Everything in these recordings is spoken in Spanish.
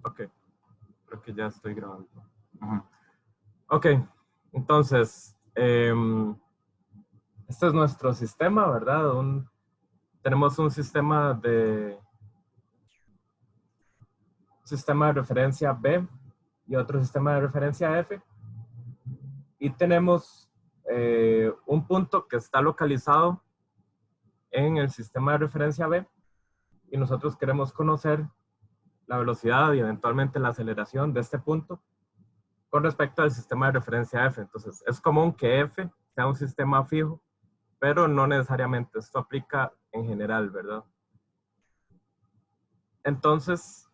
Ok, creo que ya estoy grabando. Ok, entonces, este es nuestro sistema, ¿verdad? Tenemos un sistema de referencia B y otro sistema de referencia F. Y tenemos un punto que está localizado en el sistema de referencia B y nosotros queremos conocer la velocidad y eventualmente la aceleración de este punto con respecto al sistema de referencia F. Entonces, es común que F sea un sistema fijo, pero no necesariamente. Esto aplica en general, ¿verdad? Entonces,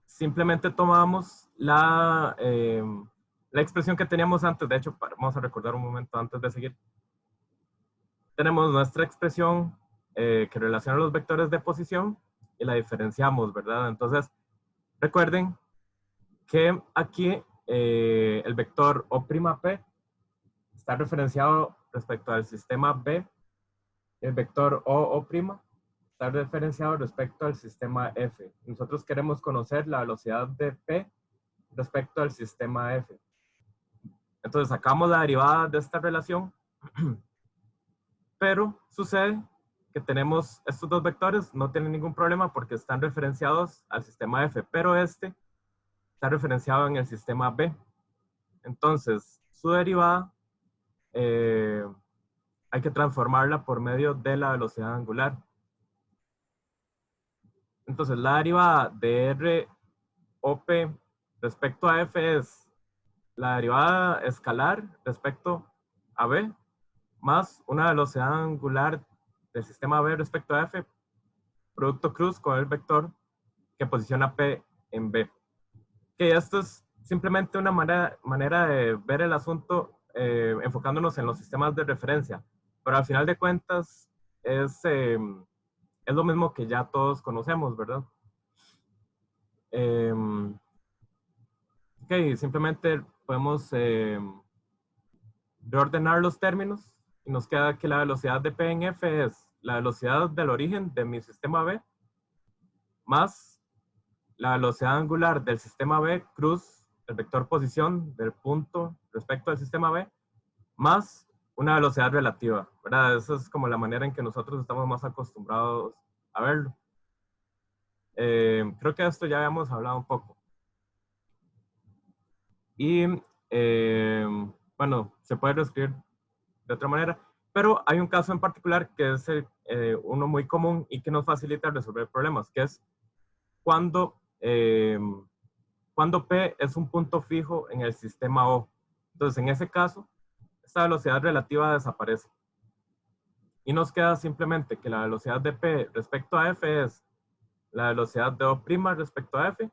simplemente tomamos la expresión que teníamos antes. De hecho, vamos a recordar un momento antes de seguir. Tenemos nuestra expresión que relaciona los vectores de posición y la diferenciamos, ¿verdad? Entonces, recuerden que aquí el vector O'P está referenciado respecto al sistema B. El vector OO' está referenciado respecto al sistema F. Nosotros queremos conocer la velocidad de P respecto al sistema F. Entonces sacamos la derivada de esta relación, pero sucede que tenemos estos dos vectores, no tienen ningún problema porque están referenciados al sistema F, pero este está referenciado en el sistema B. Entonces, su derivada hay que transformarla por medio de la velocidad angular. Entonces, la derivada de R OP respecto a F es la derivada escalar respecto a B más una velocidad angular del sistema B respecto a F, producto cruz con el vector que posiciona P en B. Que esto es simplemente una manera de ver el asunto enfocándonos en los sistemas de referencia, pero al final de cuentas es lo mismo que ya todos conocemos, ¿verdad? Ok, simplemente podemos reordenar los términos y nos queda que la velocidad de P en F es la velocidad del origen de mi sistema B más la velocidad angular del sistema B cruz el vector posición del punto respecto al sistema B más una velocidad relativa, ¿verdad? Esa es como la manera en que nosotros estamos más acostumbrados a verlo. Creo que de esto ya habíamos hablado un poco. Y bueno, se puede reescribir de otra manera, pero hay un caso en particular que es uno muy común y que nos facilita resolver problemas, que es cuando, cuando P es un punto fijo en el sistema O. Entonces, en ese caso, esta velocidad relativa desaparece. Y nos queda simplemente que la velocidad de P respecto a F es la velocidad de O' respecto a F,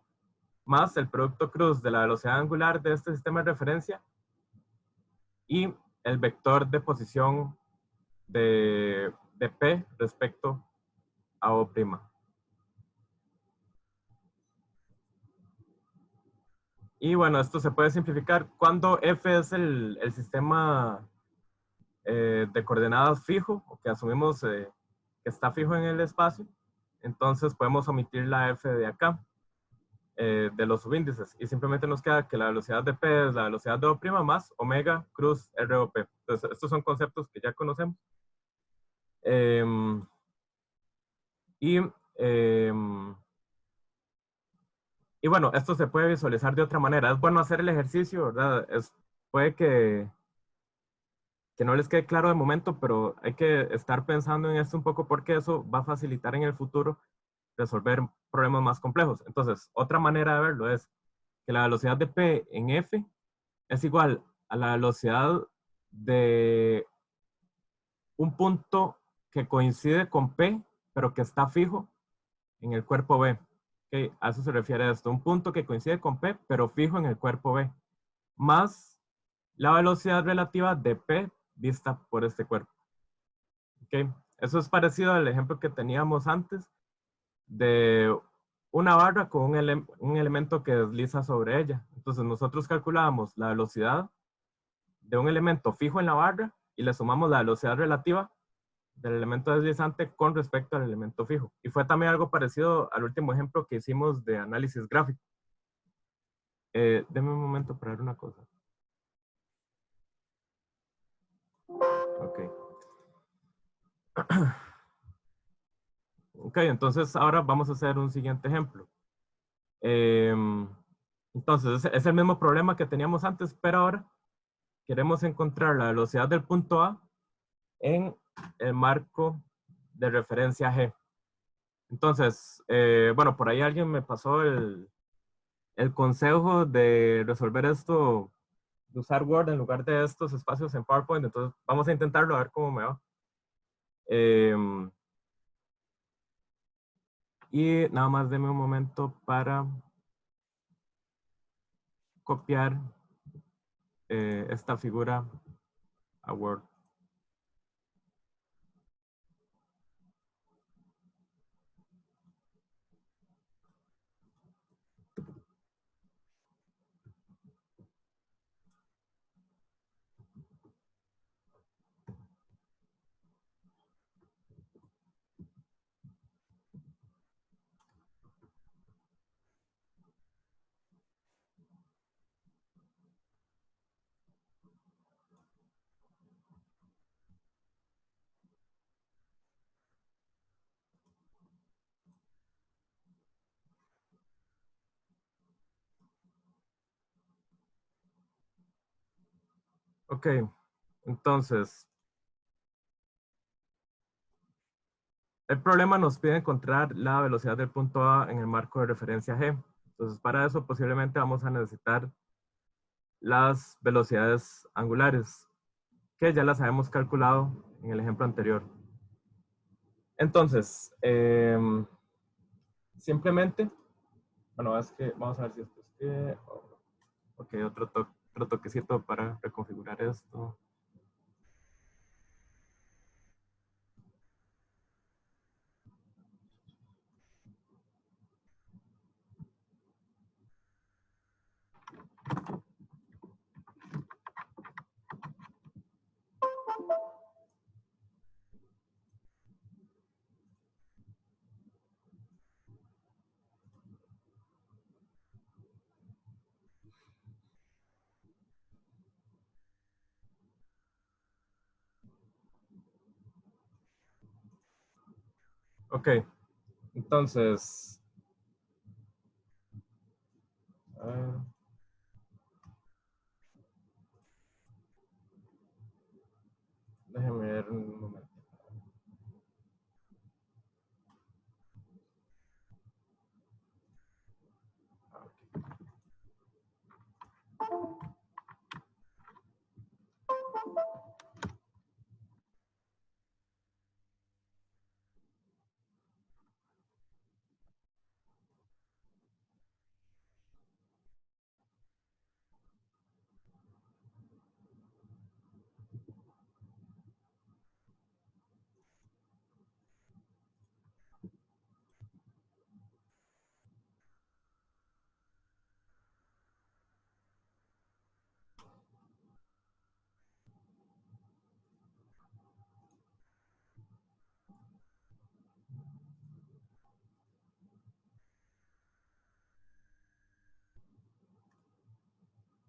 más el producto cruz de la velocidad angular de este sistema de referencia y el vector de posición de P respecto a O'. Y bueno, esto se puede simplificar cuando F es el sistema de coordenadas fijo, o que asumimos que está fijo en el espacio. Entonces podemos omitir la F de acá, de los subíndices, y simplemente nos queda que la velocidad de P es la velocidad de O' más omega cruz ROP. Entonces, estos son conceptos que ya conocemos. Y bueno, esto se puede visualizar de otra manera. Es bueno hacer el ejercicio, ¿verdad? Puede que no les quede claro de momento, pero hay que estar pensando en esto un poco porque eso va a facilitar en el futuro resolver problemas más complejos. Entonces, otra manera de verlo es que la velocidad de P en F es igual a la velocidad de un punto que coincide con P, pero que está fijo en el cuerpo B. Okay, a eso se refiere esto. Un punto que coincide con P, pero fijo en el cuerpo B. Más la velocidad relativa de P vista por este cuerpo. Okay. Eso es parecido al ejemplo que teníamos antes de una barra con un elemento que desliza sobre ella. Entonces nosotros calculamos la velocidad de un elemento fijo en la barra y le sumamos la velocidad relativa del elemento deslizante con respecto al elemento fijo. Y fue también algo parecido al último ejemplo que hicimos de análisis gráfico. Deme un momento para ver una cosa. Ok. Ok, entonces ahora vamos a hacer un siguiente ejemplo. Entonces es el mismo problema que teníamos antes, pero ahora queremos encontrar la velocidad del punto A en el marco de referencia G. Entonces, bueno, por ahí alguien me pasó el consejo de resolver esto, de usar Word en lugar de estos espacios en PowerPoint. Entonces, vamos a intentarlo a ver cómo me va. Y nada más deme un momento para copiar esta figura a Word. Ok, entonces, el problema nos pide encontrar la velocidad del punto A en el marco de referencia G. Entonces, para eso posiblemente vamos a necesitar las velocidades angulares, que ya las habíamos calculado en el ejemplo anterior. Entonces, simplemente, bueno, es que vamos a ver si esto es que, ok, otro toquecito para reconfigurar esto. Ok, entonces, ah, déjeme ver un momento. Ah,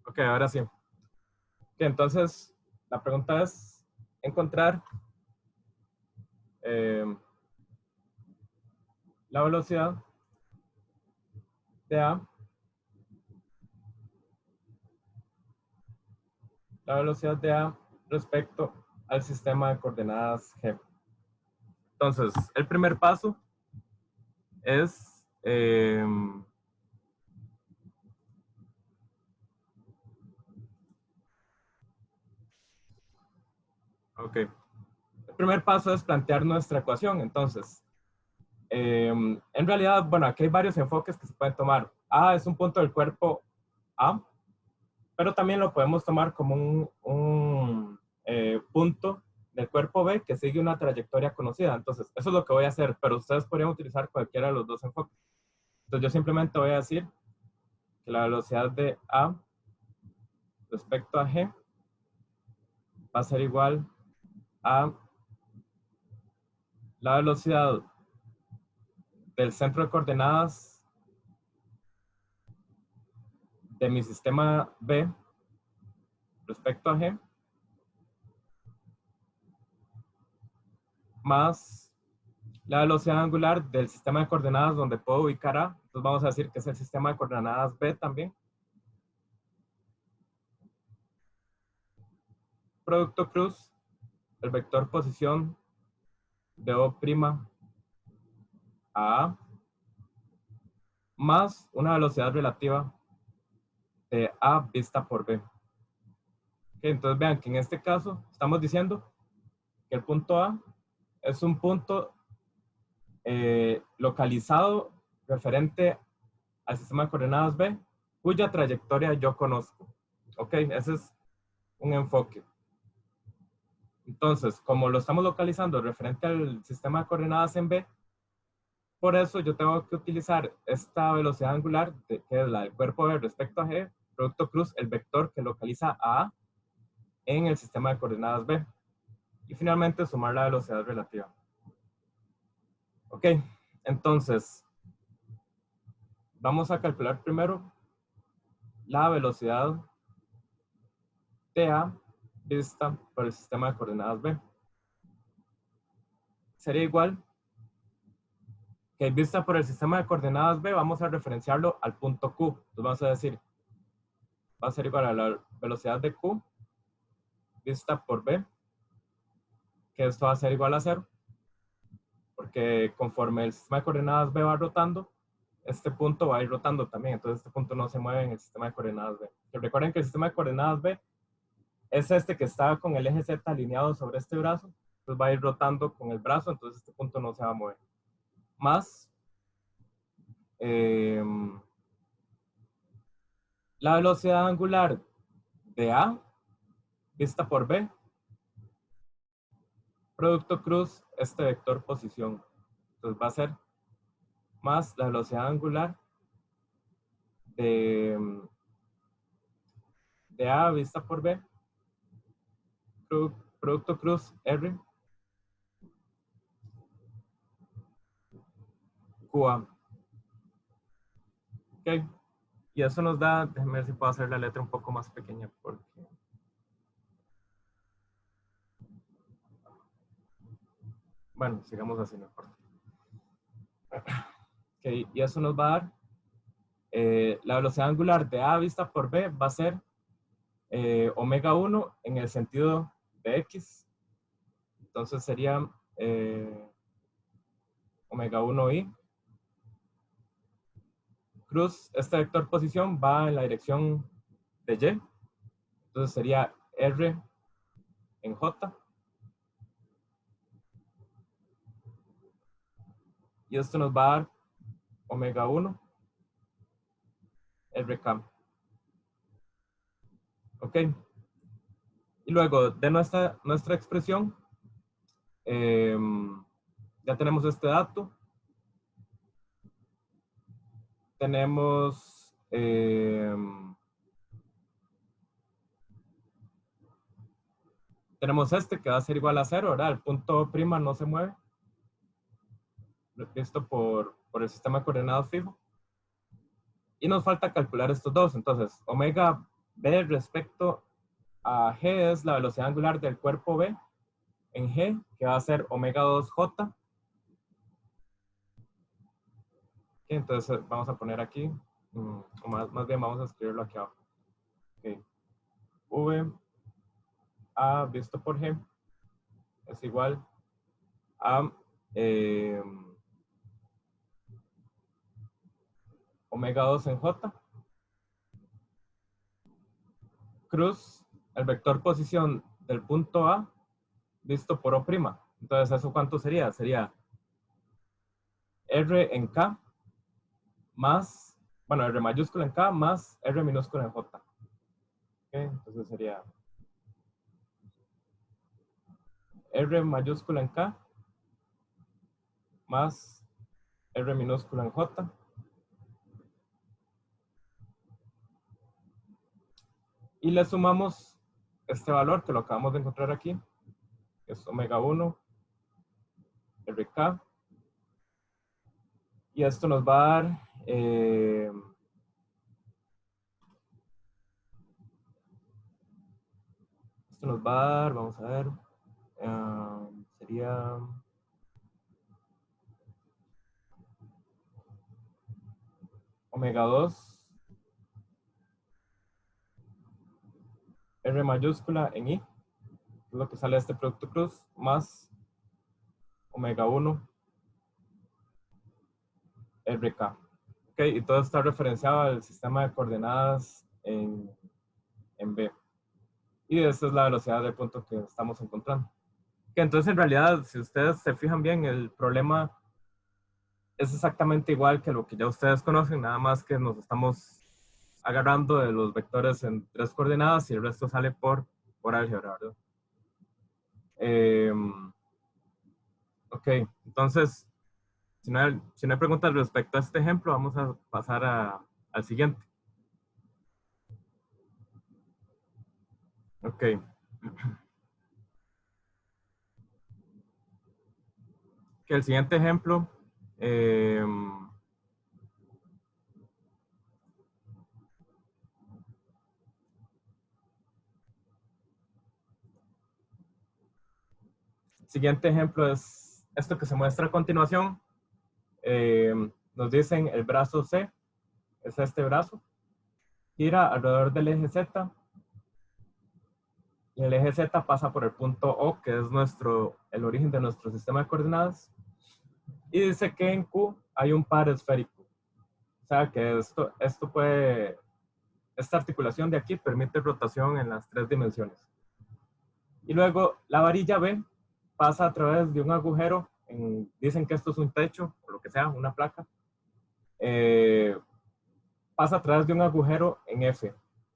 ok, ahora sí. Que entonces, la pregunta es encontrar eh, la velocidad de A, la velocidad de A respecto al sistema de coordenadas G. Entonces, el primer paso es, ok, el primer paso es plantear nuestra ecuación. Entonces, en realidad, bueno, aquí hay varios enfoques que se pueden tomar. A es un punto del cuerpo A, pero también lo podemos tomar como un punto del cuerpo B que sigue una trayectoria conocida. Entonces, eso es lo que voy a hacer, pero ustedes podrían utilizar cualquiera de los dos enfoques. Entonces, yo simplemente voy a decir que la velocidad de A respecto a G va a ser igual a la velocidad del centro de coordenadas de mi sistema B respecto a G, más la velocidad angular del sistema de coordenadas donde puedo ubicar A. Entonces vamos a decir que es el sistema de coordenadas B también. Producto cruz, el vector posición de O' a A, más una velocidad relativa de A vista por B. Okay, entonces vean que en este caso estamos diciendo que el punto A es un punto localizado referente al sistema de coordenadas B, cuya trayectoria yo conozco. Ok, ese es un enfoque. Entonces, como lo estamos localizando referente al sistema de coordenadas en B, por eso yo tengo que utilizar esta velocidad angular, que es la del cuerpo B respecto a G, producto cruz, el vector que localiza a A en el sistema de coordenadas B. Y finalmente sumar la velocidad relativa. Ok, entonces, vamos a calcular primero la velocidad de A vista por el sistema de coordenadas B. Sería igual que vista por el sistema de coordenadas B, vamos a referenciarlo al punto Q. Entonces vamos a decir, va a ser igual a la velocidad de Q vista por B, que esto va a ser igual a 0, porque conforme el sistema de coordenadas B va rotando, este punto va a ir rotando también, entonces este punto no se mueve en el sistema de coordenadas B. Que recuerden que el sistema de coordenadas B es este que está con el eje Z alineado sobre este brazo, entonces va a ir rotando con el brazo, entonces este punto no se va a mover. Más la velocidad angular de A vista por B, producto cruz, este vector posición. Entonces va a ser más la velocidad angular de A vista por B, producto cruz R, QA. Ok. Y eso nos da, déjenme ver si puedo hacer la letra un poco más pequeña porque... Bueno, sigamos así, no importa. Okay. Y eso nos va a dar la velocidad angular de A vista por B va a ser omega 1 en el sentido de X. Entonces sería omega 1i. Cruz, este vector posición va en la dirección de Y. Entonces sería R en J. Y esto nos va a dar omega 1 RK. Ok. Y luego de nuestra expresión, ya tenemos este dato. Tenemos este que va a ser igual a 0, ¿verdad? El punto prima no se mueve, visto por el sistema de coordenadas fijo. Y nos falta calcular estos dos. Entonces, omega B respecto a G es la velocidad angular del cuerpo B en G, que va a ser omega 2J. Entonces, vamos a poner aquí, o más bien vamos a escribirlo aquí abajo. Okay. V A visto por G es igual a omega 2 en J, cruz el vector posición del punto A visto por O'. Entonces, ¿eso cuánto sería? Sería R en K más, bueno, R mayúscula en K más R minúscula en J. Okay, entonces sería R mayúscula en K más R minúscula en J. Y le sumamos este valor que lo acabamos de encontrar aquí, que es omega 1 RK. Y esto nos va a dar, vamos a ver, sería omega 2 R mayúscula en I, es lo que sale de este producto cruz, más omega 1 RK. Ok, y todo está referenciado al sistema de coordenadas en B. Y esta es la velocidad del punto que estamos encontrando. Que entonces, en realidad, si ustedes se fijan bien, el problema es exactamente igual que lo que ya ustedes conocen, nada más que nos estamos agarrando de los vectores en 3 coordenadas y el resto sale por álgebra, ¿verdad? Ok, entonces, si no hay preguntas respecto a este ejemplo, vamos a pasar al siguiente. Ok. Que el siguiente ejemplo, siguiente ejemplo es esto que se muestra a continuación. Nos dicen el brazo C, es este brazo, gira alrededor del eje Z y el eje Z pasa por el punto O, que es el origen de nuestro sistema de coordenadas, y dice que en Q hay un par esférico. O sea que esta articulación de aquí permite rotación en las 3 dimensiones. Y luego la varilla B pasa a través de un agujero, dicen que esto es un techo, o lo que sea, una placa, pasa a través de un agujero en F.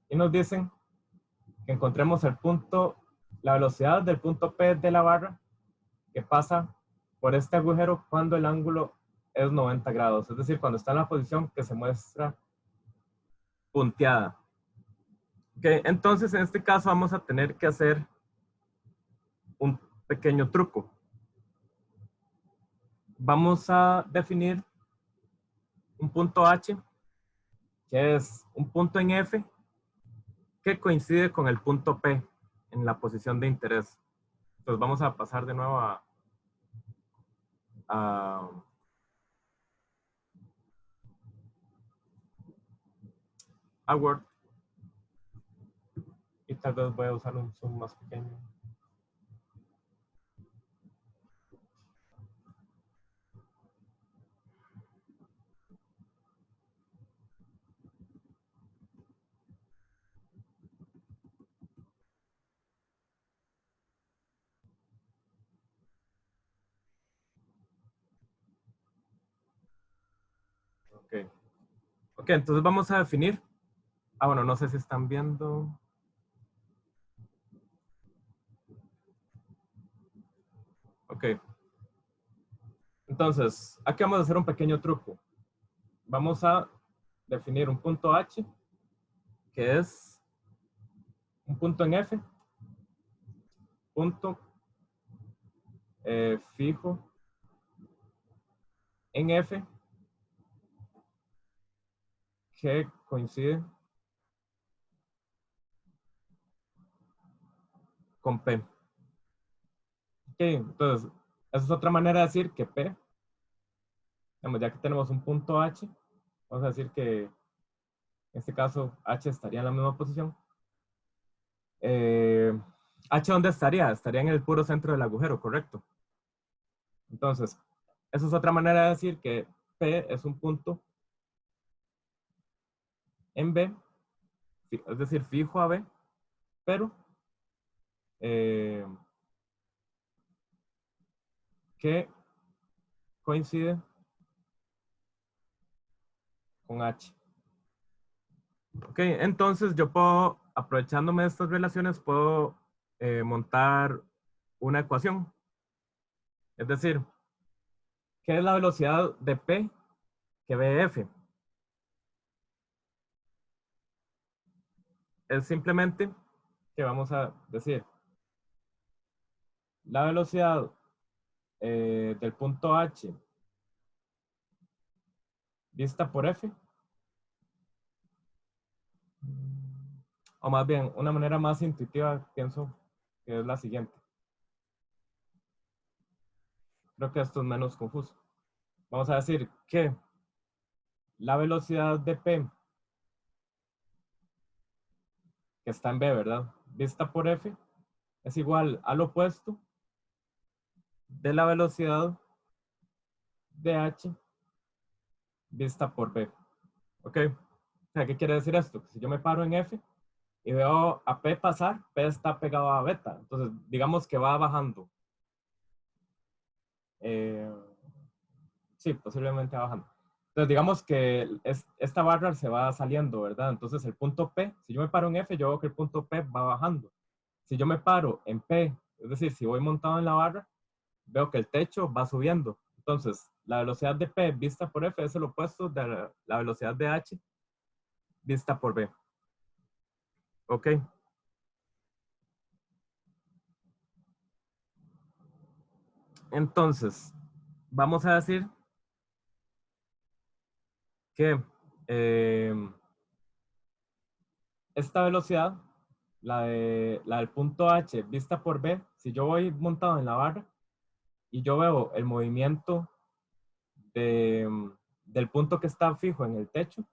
Y nos dicen que encontremos la velocidad del punto P de la barra que pasa por este agujero cuando el ángulo es 90 grados, es decir, cuando está en la posición que se muestra punteada. Okay, entonces, en este caso vamos a tener que hacer un pequeño truco. Vamos a definir un punto H, que es un punto en F, que coincide con el punto P en la posición de interés. Entonces vamos a pasar de nuevo a, a Word. Y tal vez voy a usar un zoom más pequeño. Ok. Ok, entonces vamos a definir. Bueno, no sé si están viendo. Ok. Entonces, aquí vamos a hacer un pequeño truco. Vamos a definir un punto H, que es un punto en F, punto fijo en F, que coincide con P. Ok, entonces, esa es otra manera de decir que P, digamos, ya que tenemos un punto H, vamos a decir que en este caso H estaría en la misma posición. H, ¿dónde estaría? Estaría en el puro centro del agujero, ¿correcto? Entonces, esa es otra manera de decir que P es un punto en B, es decir, fijo a B, pero que coincide con H. Ok, entonces yo puedo, aprovechándome de estas relaciones, puedo montar una ecuación. Es decir, ¿qué es la velocidad de P que ve F? Es simplemente que vamos a decir la velocidad del punto H vista por F. O más bien, una manera más intuitiva, pienso que es la siguiente. Creo que esto es menos confuso. Vamos a decir que la velocidad de P, que está en B, ¿verdad? Vista por F, es igual al opuesto de la velocidad de H vista por B. ¿Ok? O sea, ¿qué quiere decir esto? Que si yo me paro en F y veo a P pasar, P está pegado a beta. Entonces, digamos que va bajando. Eh, sí, posiblemente va bajando. Entonces, digamos que esta barra se va saliendo, ¿verdad? Entonces, el punto P, si yo me paro en F, yo veo que el punto P va bajando. Si yo me paro en P, es decir, si voy montado en la barra, veo que el techo va subiendo. Entonces, la velocidad de P vista por F es el opuesto de la velocidad de H vista por B. ¿Ok? Entonces, vamos a decir que esta velocidad, la del punto H vista por B, si yo voy montado en la barra y yo veo el movimiento del punto que está fijo en el techo,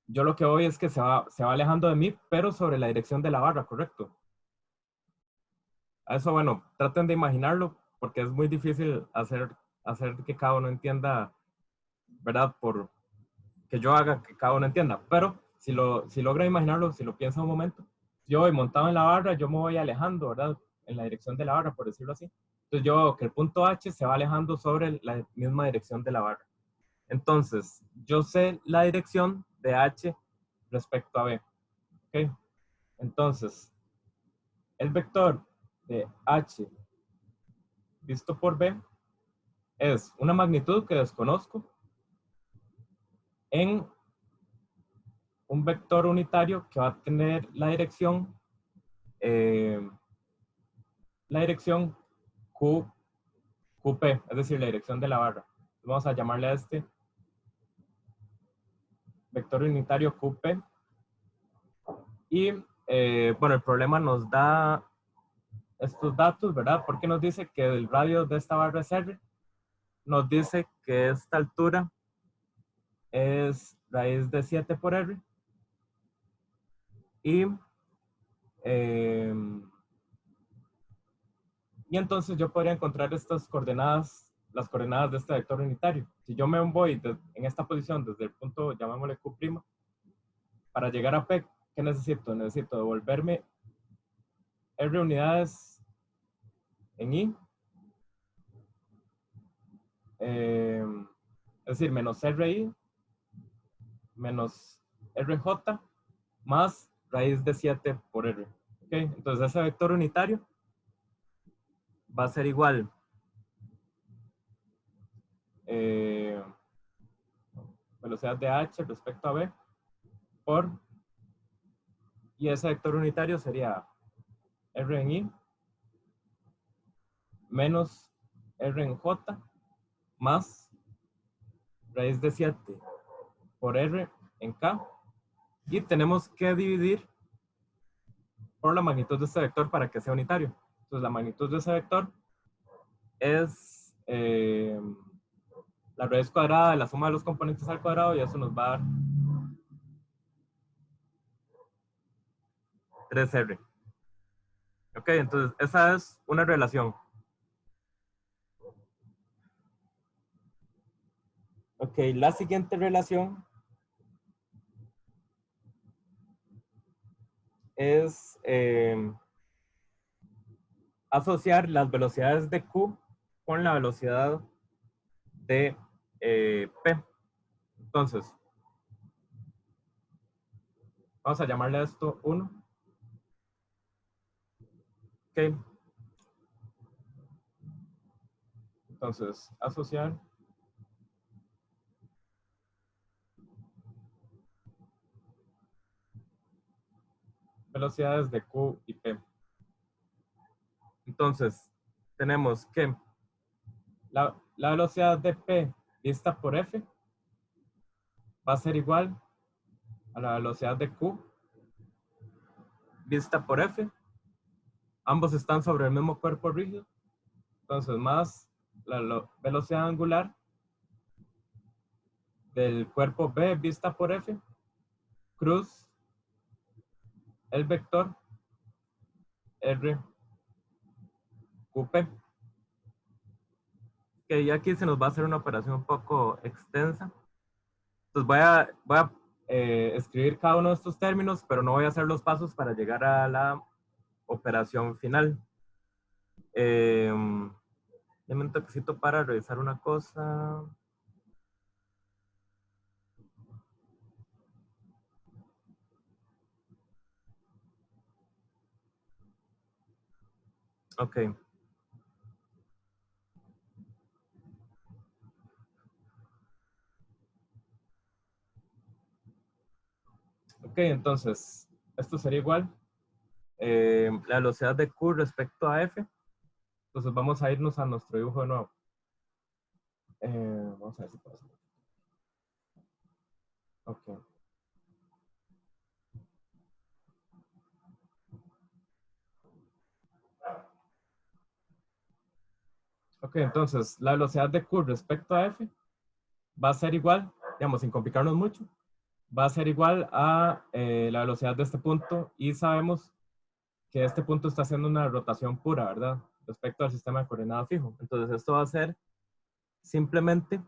yo lo que voy es que se va alejando de mí, pero sobre la dirección de la barra, ¿correcto? A eso, bueno, traten de imaginarlo porque es muy difícil hacer que cada uno entienda, ¿verdad? Por que yo haga que cada uno entienda. Pero si logra imaginarlo, si lo piensa un momento, yo voy montado en la barra, yo me voy alejando, ¿verdad? En la dirección de la barra, por decirlo así. Entonces yo veo que el punto H se va alejando sobre la misma dirección de la barra. Entonces, yo sé la dirección de H respecto a B. ¿Ok? Entonces, el vector de H visto por B es una magnitud que desconozco en un vector unitario que va a tener eh, la dirección Q, QP, es decir, la dirección de la barra. Vamos a llamarle a este vector unitario QP. Y bueno, el problema nos da estos datos, ¿verdad? Porque nos dice que el radio de esta barra es R. Nos dice que esta altura es raíz de 7 por R. Y, eh, y entonces yo podría encontrar estas coordenadas, las coordenadas de este vector unitario. Si yo me voy en esta posición desde el punto, llamémosle Q', para llegar a P, ¿qué necesito? Necesito devolverme R unidades en I, eh, es decir, menos RI, menos RJ, más raíz de 7 por R. ¿Okay? Entonces ese vector unitario va a ser igual eh, velocidad de H respecto a B por, y ese vector unitario sería R en I menos R en J más raíz de 7 por R en K, y tenemos que dividir por la magnitud de este vector para que sea unitario. Entonces la magnitud de ese vector es la raíz cuadrada de la suma de los componentes al cuadrado, y eso nos va a dar 3R. Ok, entonces esa es una relación. Ok, la siguiente relación es asociar las velocidades de Q con la velocidad de P. Entonces, vamos a llamarle a esto 1. Ok, entonces asociar velocidades de Q y P. Entonces, tenemos que la velocidad de P vista por F va a ser igual a la velocidad de Q vista por F. Ambos están sobre el mismo cuerpo rígido. Entonces, más la velocidad angular del cuerpo B vista por F, cruz el vector R QP. Que ya aquí se nos va a hacer una operación un poco extensa. Entonces voy a escribir cada uno de estos términos, pero no voy a hacer los pasos para llegar a la operación final. Deme un toquecito para revisar una cosa. Ok. Ok, entonces, esto sería igual. La velocidad de Q respecto a F. Entonces vamos a irnos a nuestro dibujo de nuevo. Vamos a ver si puedo hacerlo. Ok. Ok, entonces la velocidad de Q respecto a F va a ser igual, digamos, sin complicarnos mucho, va a ser igual a la velocidad de este punto y sabemos que este punto está haciendo una rotación pura, ¿verdad? Respecto al sistema de coordenadas fijo. Entonces esto va a ser simplemente,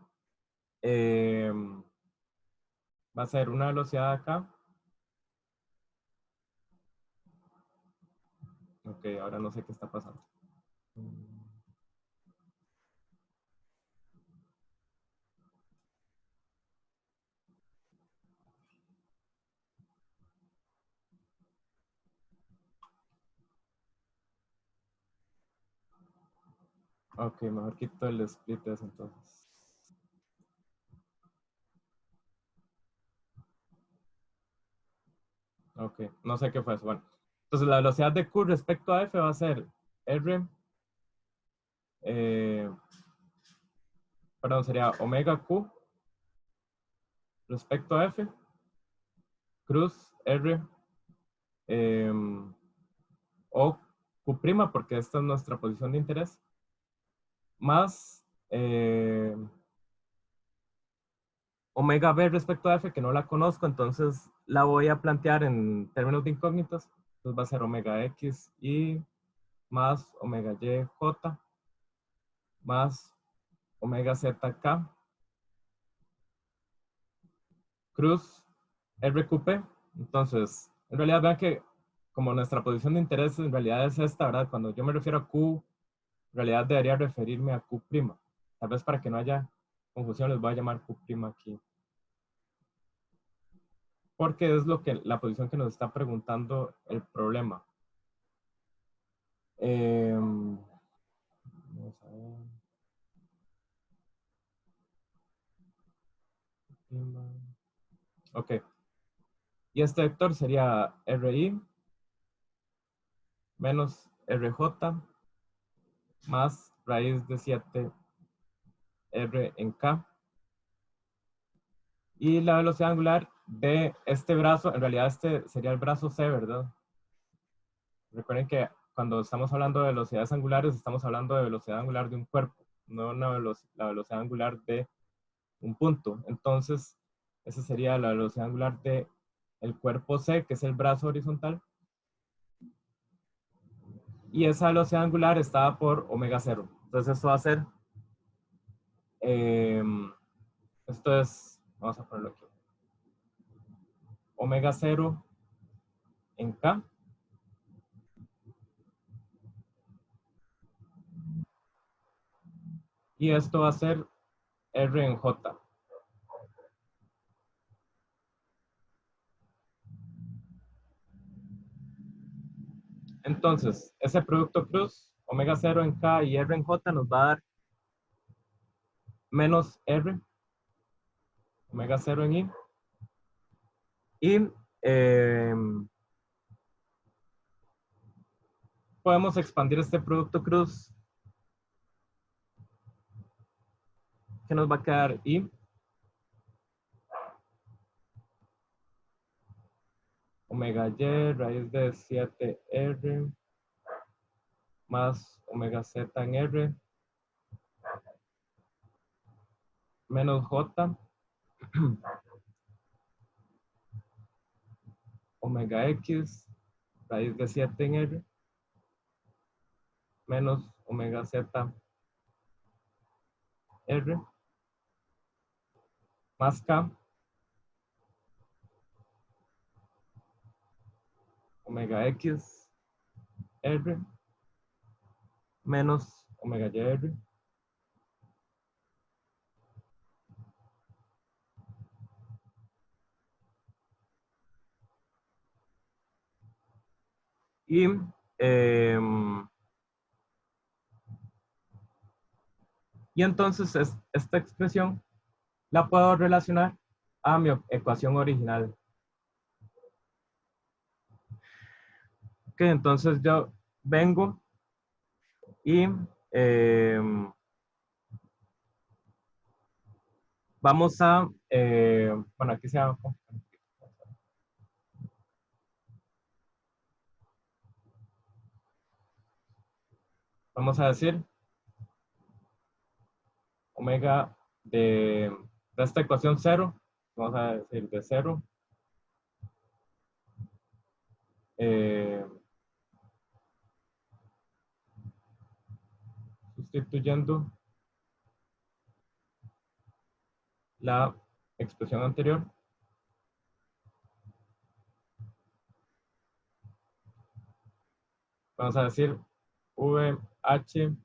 va a ser una velocidad acá. Ok, ahora no sé qué está pasando. Ok, mejor quito el split ese entonces. Ok, no sé qué fue eso. Bueno, entonces la velocidad de Q respecto a F va a ser R, eh, perdón, sería omega Q respecto a F, cruz R, eh, o Q', porque esta es nuestra posición de interés, más omega B respecto a F, que no la conozco, entonces la voy a plantear en términos de incógnitas. Entonces va a ser omega X y más omega Y J más omega ZK cruz RQP. Entonces, en realidad vean que como nuestra posición de interés en realidad es esta, ¿verdad? Cuando yo me refiero a Q, en realidad debería referirme a Q'. Tal vez para que no haya confusión les voy a llamar Q' aquí. Porque es lo que, la posición que nos está preguntando el problema. Vamos a ver. Ok. Y este vector sería RI menos RJ más raíz de 7 R en K. Y la velocidad angular de este brazo, en realidad este sería el brazo C, ¿verdad? Recuerden que cuando estamos hablando de velocidades angulares, estamos hablando de velocidad angular de un cuerpo, no la velocidad angular de un punto. Entonces, esa sería la velocidad angular de el cuerpo C, que es el brazo horizontal. Y esa velocidad angular está por omega 0. Entonces, esto va a ser, esto es, vamos a ponerlo aquí, omega 0 en K. Y esto va a ser R en J. Entonces, ese producto cruz, omega 0 en K y R en J nos va a dar menos R, omega 0 en I. Y podemos expandir este producto cruz ¿Qué nos va a quedar? Y omega y raíz de 7r más omega z en r menos j omega x raíz de 7 en r menos omega z r más k omega x r menos omega y r. Y y entonces esta expresión la puedo relacionar a mi ecuación original. Ok, entonces yo vengo y vamos a, bueno, aquí se llama, vamos a decir omega de esta ecuación 0, vamos a decir de 0, sustituyendo la expresión anterior. Vamos a decir VH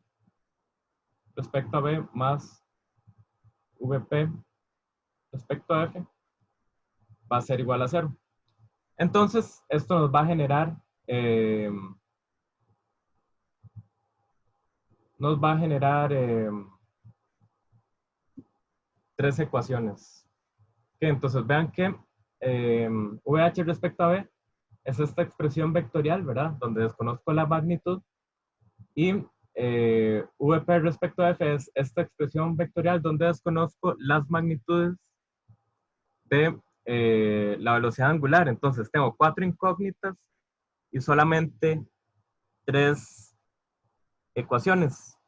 respecto a B más VP respecto a F va a ser igual a 0. Entonces, esto nos va a generar, tres ecuaciones. Okay, entonces, vean que VH respecto a B es esta expresión vectorial, ¿verdad? Donde desconozco la magnitud. Y VP respecto a F es esta expresión vectorial donde desconozco las magnitudes de la velocidad angular. Entonces, tengo 4 incógnitas y solamente 3 ecuaciones.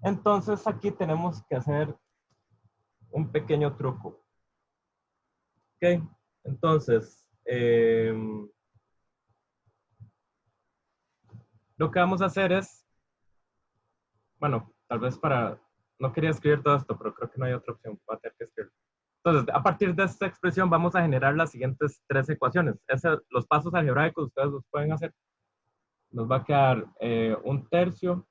Entonces, aquí tenemos que hacer un pequeño truco. Ok, entonces, lo que vamos a hacer es, bueno, tal vez no quería escribir todo esto, pero creo que no hay otra opción, voy a tener que escribirlo. Entonces, a partir de esta expresión vamos a generar las siguientes 3 ecuaciones. Los pasos algebraicos ustedes los pueden hacer. Nos va a quedar 1/3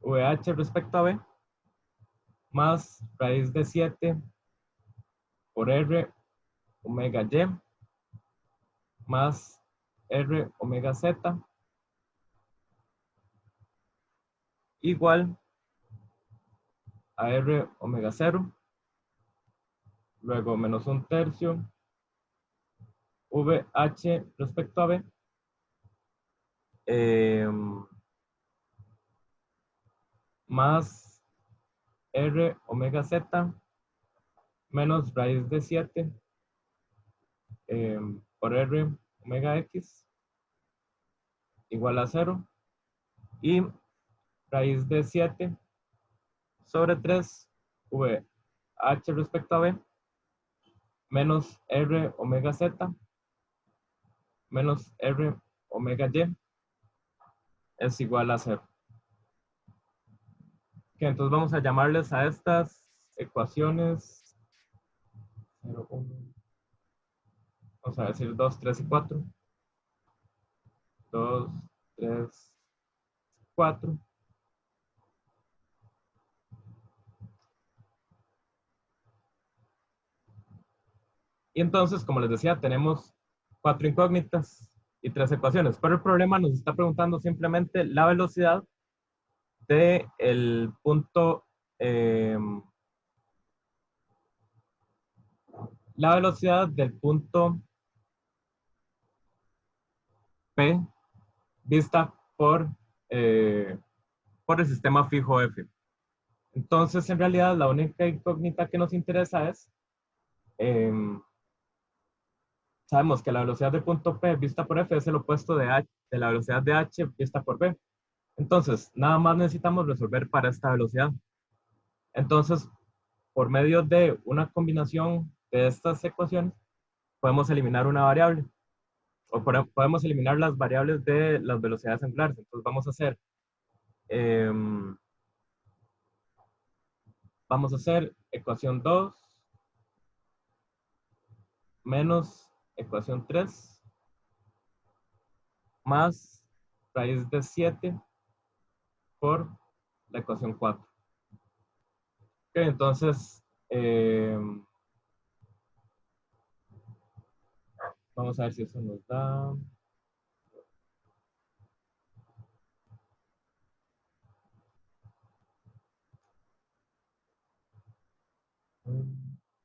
VH respecto a B más raíz de 7 por R omega Y más R omega Z igual a R omega 0, luego menos 1/3 VH respecto a B más R omega Z menos raíz de 7 por R omega X igual a 0 y raíz de 7 sobre 3 VH respecto a B menos R omega Z menos R omega Y es igual a 0. Okay, entonces vamos a llamarles a estas ecuaciones 0, 1, vamos a decir 2, 3 y 4. 2, 3, 4. Y entonces, como les decía, tenemos 4 incógnitas y 3 ecuaciones. Pero el problema nos está preguntando simplemente la velocidad del punto, la velocidad del punto P vista por el sistema fijo F. Entonces, en realidad, la única incógnita que nos interesa es, em, sabemos que la velocidad de punto P vista por F es el opuesto de la velocidad de H vista por B. Entonces, nada más necesitamos resolver para esta velocidad. Entonces, por medio de una combinación de estas ecuaciones, podemos eliminar una variable o podemos eliminar las variables de las velocidades angulares. Entonces, em, vamos a hacer ecuación 2 menos ecuación 3 más raíz de 7 por la ecuación 4. Ok, entonces, vamos a ver si eso nos da.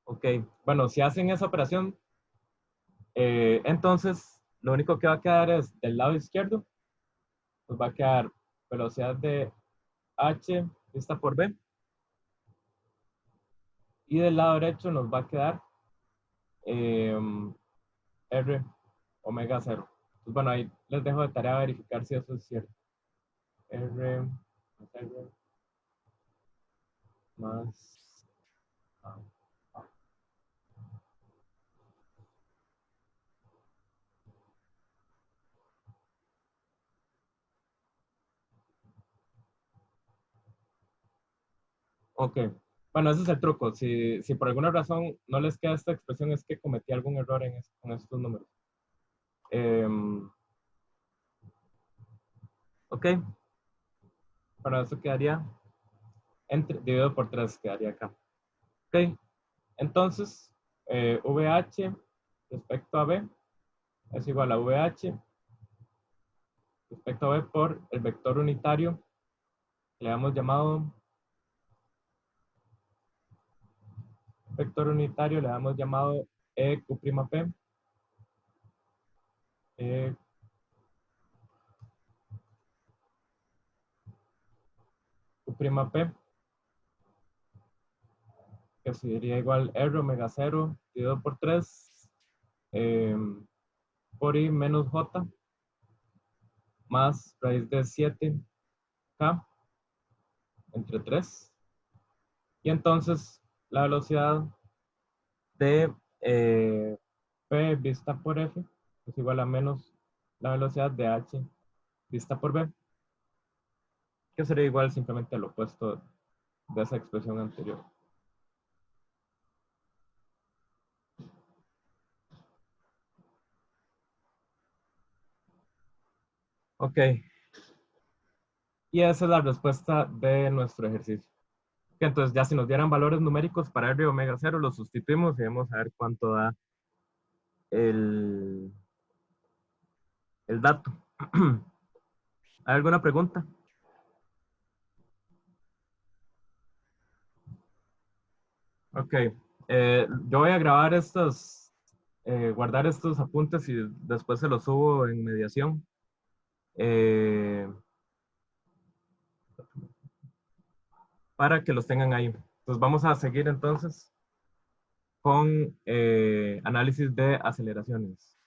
Ok, bueno, si hacen esa operación, entonces lo único que va a quedar es del lado izquierdo, nos va a quedar velocidad de H vista por B, y del lado derecho nos va a quedar R omega 0. Entonces, bueno, ahí les dejo de tarea verificar si eso es cierto. R más. ah, Ok, bueno, ese es el truco. Si por alguna razón no les queda esta expresión, es que cometí algún error con estos números. Ok, bueno, eso quedaría dividido por 3, quedaría acá. Ok, entonces, VH respecto a B es igual a VH respecto a B por el vector unitario que le hemos llamado vector unitario, le hemos llamado EQ'P, EQ'P, que sería igual R omega 0 dividido por 3 por I menos J más raíz de 7K entre 3. Y entonces la velocidad de P vista por F es igual a menos la velocidad de H vista por B, que sería igual simplemente al opuesto de esa expresión anterior. Ok, y esa es la respuesta de nuestro ejercicio. Ok, entonces ya si nos dieran valores numéricos para R omega 0, los sustituimos y vamos a ver cuánto da el, el dato. ¿Hay alguna pregunta? Ok, yo voy a grabar guardar estos apuntes y después se los subo en mediación. eh, para que los tengan ahí. Entonces vamos a seguir entonces con análisis de aceleraciones.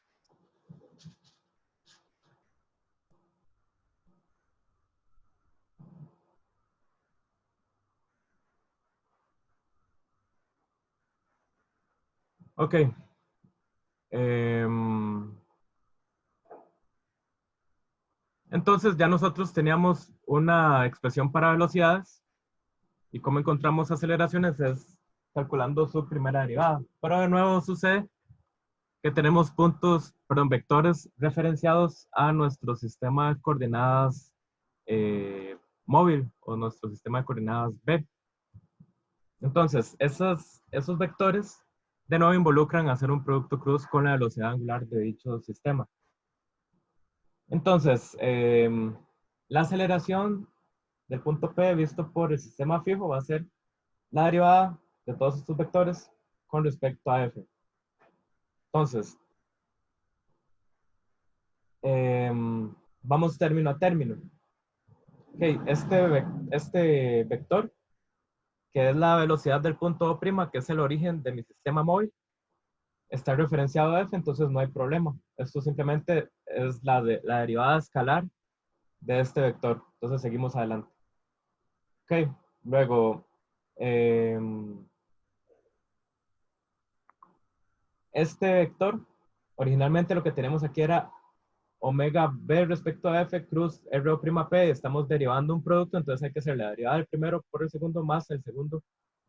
Ok. Entonces ya nosotros teníamos una expresión para velocidades y cómo encontramos aceleraciones es calculando su primera derivada. Pero de nuevo sucede que tenemos vectores referenciados a nuestro sistema de coordenadas móvil o nuestro sistema de coordenadas B. Entonces, esos vectores de nuevo involucran hacer un producto cruz con la velocidad angular de dicho sistema. Entonces, la aceleración del punto P visto por el sistema fijo va a ser la derivada de todos estos vectores con respecto a F. Entonces, vamos término a término. Ok, este vector que es la velocidad del punto O', que es el origen de mi sistema móvil, está referenciado a f, entonces no hay problema. Esto simplemente es la derivada escalar de este vector. Entonces seguimos adelante. Ok, luego, este vector, originalmente lo que tenemos aquí era omega b respecto a f cruz r''P. Estamos derivando un producto, entonces hay que hacer la derivada del primero por el segundo más el segundo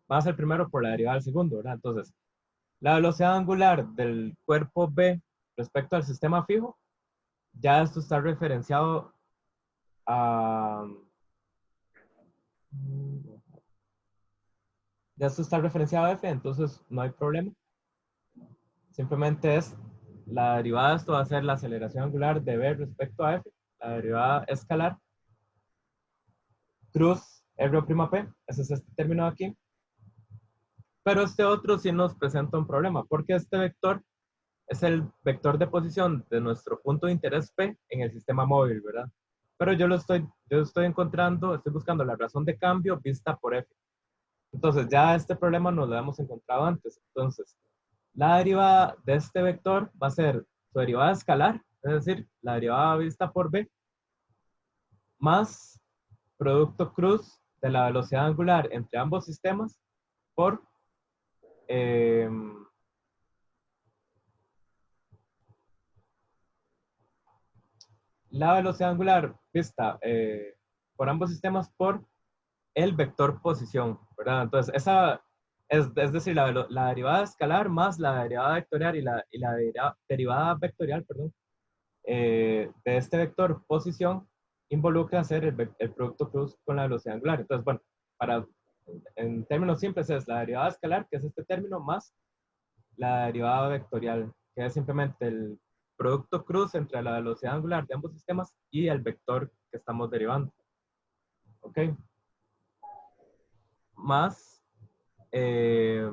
más el primero por la derivada del segundo, ¿verdad? Entonces, la velocidad angular del cuerpo B respecto al sistema fijo, ya esto está referenciado a... Ya esto está referenciado a f, entonces no hay problema. Simplemente es la derivada de esto va a ser la aceleración angular de b respecto a f, la derivada escalar, cruz r''P, ese es este término de aquí. Pero este otro sí nos presenta un problema, porque este vector es el vector de posición de nuestro punto de interés P en el sistema móvil, ¿verdad? Pero yo estoy encontrando, estoy buscando la razón de cambio vista por F. Entonces, ya este problema nos lo hemos encontrado antes. Entonces, la derivada de este vector va a ser su derivada escalar, es decir, la derivada vista por B, más producto cruz de la velocidad angular entre ambos sistemas por eh, la velocidad angular vista por ambos sistemas por el vector posición, ¿verdad? Entonces, esa es decir, la derivada escalar más la derivada vectorial y la derivada vectorial, perdón, de este vector posición involucra hacer el producto cruz con la velocidad angular. Entonces, bueno, en términos simples es la derivada escalar, que es este término, más la derivada vectorial, que es simplemente el producto cruz entre la velocidad angular de ambos sistemas y el vector que estamos derivando. ¿Ok? Más eh,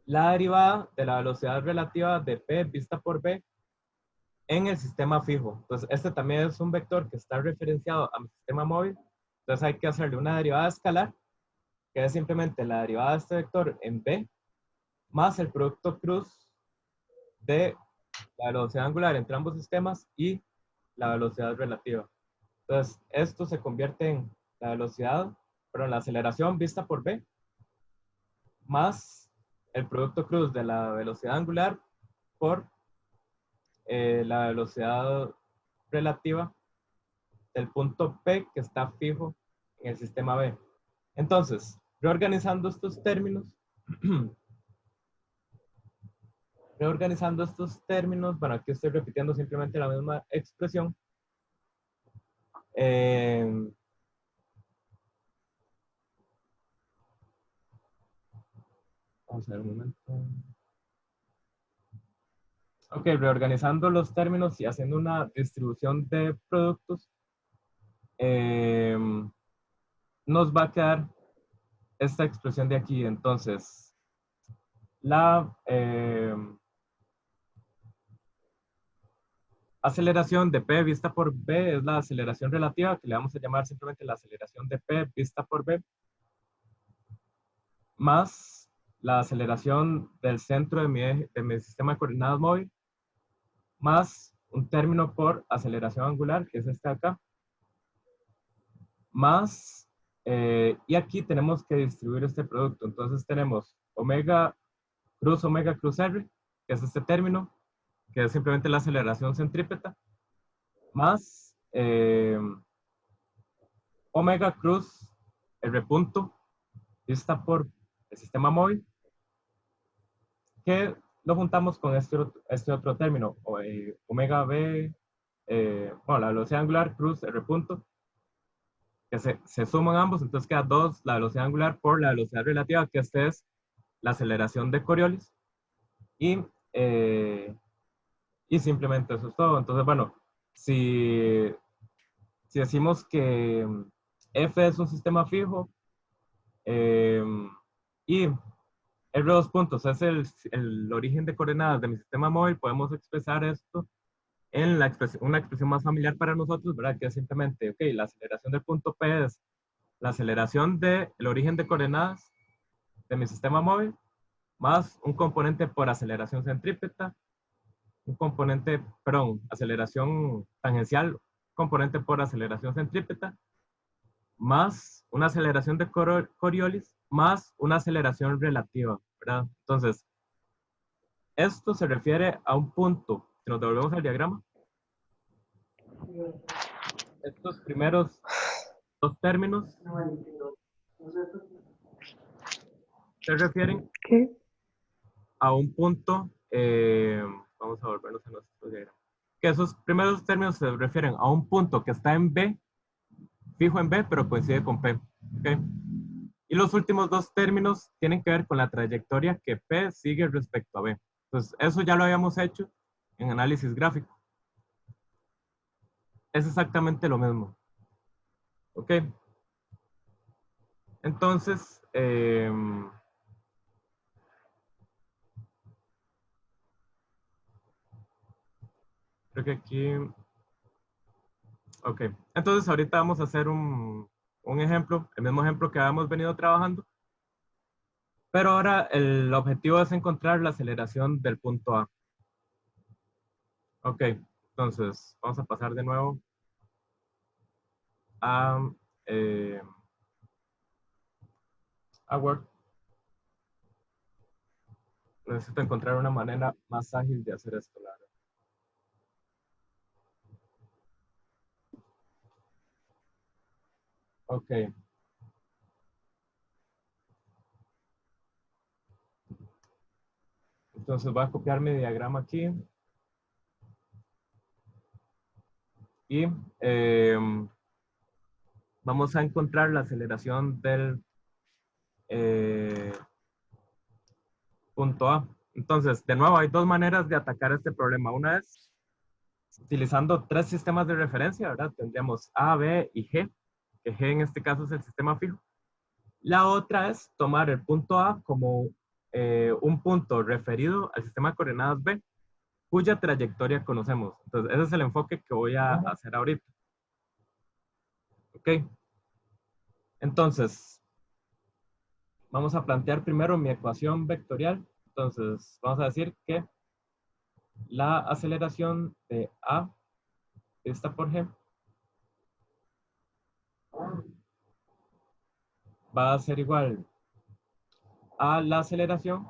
la derivada de la velocidad relativa de P vista por B en el sistema fijo. Entonces, este también es un vector que está referenciado a mi sistema móvil. Entonces, hay que hacerle una derivada escalar, que es simplemente la derivada de este vector en B, más el producto cruz de la velocidad angular entre ambos sistemas y la velocidad relativa. Entonces, esto se convierte en la velocidad, pero en la aceleración vista por B, más el producto cruz de la velocidad angular por la velocidad relativa del punto P que está fijo en el sistema B. Entonces, reorganizando estos términos, bueno, aquí estoy repitiendo simplemente la misma expresión. Vamos a ver un momento. Ok, reorganizando los términos y haciendo una distribución de productos, nos va a quedar esta expresión de aquí. Entonces, la aceleración de P vista por B es la aceleración relativa, que le vamos a llamar simplemente la aceleración de P vista por B, más la aceleración del centro de mi sistema de coordenadas móvil, más un término por aceleración angular, que es este acá, más, y aquí tenemos que distribuir este producto. Entonces tenemos omega cruz R, que es este término, que es simplemente la aceleración centrípeta, más omega cruz R punto, vista por el sistema móvil, que lo juntamos con este otro término, omega B, bueno, la velocidad angular cruz R punto, que se suman ambos, entonces queda 2 la velocidad angular por la velocidad relativa, que este es la aceleración de Coriolis, y, eh, y simplemente eso es todo. Entonces, bueno, si, si decimos que F es un sistema fijo, eh, y R2 puntos es el origen de coordenadas de mi sistema móvil, podemos expresar esto en una expresión más familiar para nosotros, ¿verdad? Que es simplemente, ok, la aceleración del punto P es la aceleración del origen de coordenadas de mi sistema móvil, más un componente por aceleración centrípeta, un componente, perdón, aceleración tangencial, componente por aceleración centrípeta, más una aceleración de Coriolis, más una aceleración relativa, ¿verdad? Entonces, esto se refiere a un punto, si nos devolvemos al diagrama, estos primeros dos términos se refieren ¿Qué? a un punto, vamos a volvernos a nuestro diagrama, que esos primeros términos se refieren a un punto que está en B, fijo en B, pero coincide con P. ¿Okay? Y los últimos dos términos tienen que ver con la trayectoria que P sigue respecto a B. Entonces, eso ya lo habíamos hecho en análisis gráfico. Es exactamente lo mismo. ¿Ok? Entonces, creo que aquí... Ok. Entonces, ahorita vamos a hacer un ejemplo, el mismo ejemplo que habíamos venido trabajando, pero ahora el objetivo es encontrar la aceleración del punto A. Ok. Entonces, vamos a pasar de nuevo a, eh, a Word. Necesito encontrar una manera más ágil de hacer esto, la verdad. Ok. Entonces voy a copiar mi diagrama aquí. Y vamos a encontrar la aceleración del punto A. Entonces, de nuevo, hay dos maneras de atacar este problema. Una es utilizando tres sistemas de referencia, ¿verdad? Tendríamos A, B y G, que G en este caso es el sistema fijo. La otra es tomar el punto A como un punto referido al sistema de coordenadas B, cuya trayectoria conocemos. Entonces, ese es el enfoque que voy a hacer ahorita. ¿Ok? Entonces, vamos a plantear primero mi ecuación vectorial. Entonces, vamos a decir que la aceleración de A vista por G va a ser igual a la aceleración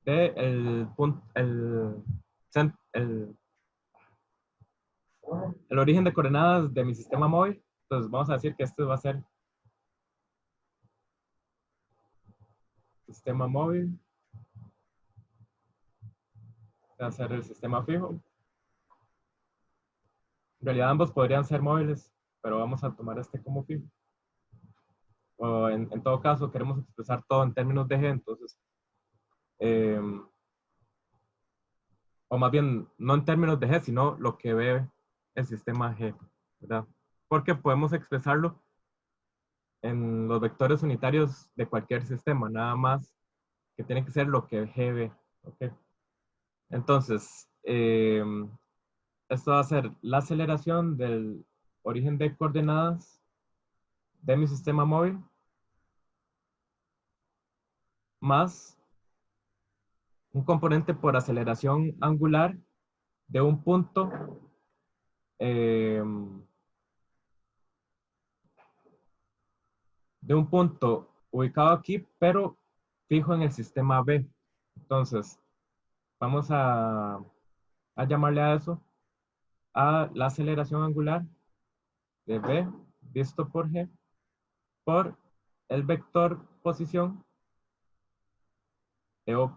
de el origen de coordenadas de mi sistema móvil. Entonces, vamos a decir que esto va a ser sistema móvil, va a ser el sistema fijo. En realidad ambos podrían ser móviles, pero vamos a tomar este como fijo. O en todo caso, queremos expresar todo en términos de G, entonces, o más bien, no en términos de G, sino lo que ve el sistema G, ¿verdad? Porque podemos expresarlo en los vectores unitarios de cualquier sistema, nada más que tiene que ser lo que G ve, ¿ok? Entonces, esto va a ser la aceleración del origen de coordenadas de mi sistema móvil más un componente por aceleración angular de un punto ubicado aquí, pero fijo en el sistema B. Entonces, vamos a llamarle a eso a la aceleración angular de B visto por G por el vector posición de O'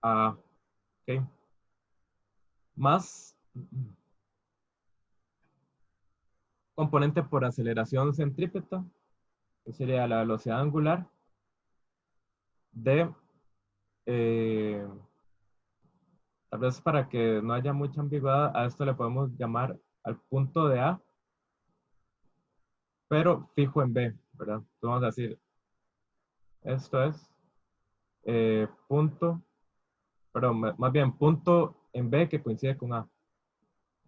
a, ¿ok? Más componente por aceleración centrípeta, que sería la velocidad angular de, tal vez para que no haya mucha ambigüedad, a esto le podemos llamar al punto de A, pero fijo en B, ¿verdad? Entonces vamos a decir, esto es punto, perdón, más bien punto en B que coincide con A.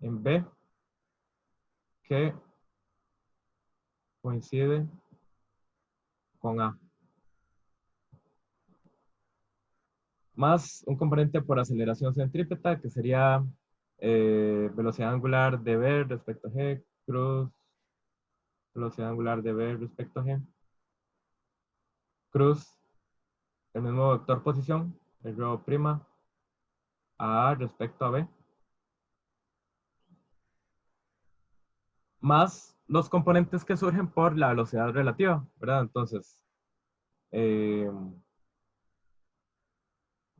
En B que coincide con A. Más un componente por aceleración centrípeta, que sería velocidad angular de B respecto a G, cruz, velocidad angular de B respecto a G, cruz, el mismo vector posición, el rho prima a A respecto a B, más los componentes que surgen por la velocidad relativa, ¿verdad? Entonces, eh,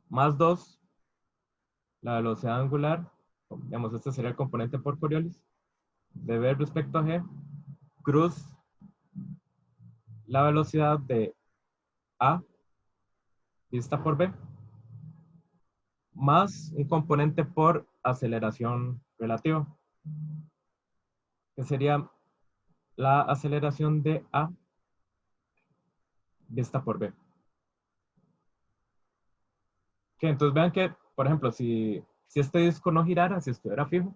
más 2, la velocidad angular, digamos, este sería el componente por Coriolis, de B respecto a G, cruz, la velocidad de A vista por B, más un componente por aceleración relativa, que sería la aceleración de A vista por B. Que entonces vean que, por ejemplo, si este disco no girara, si estuviera fijo,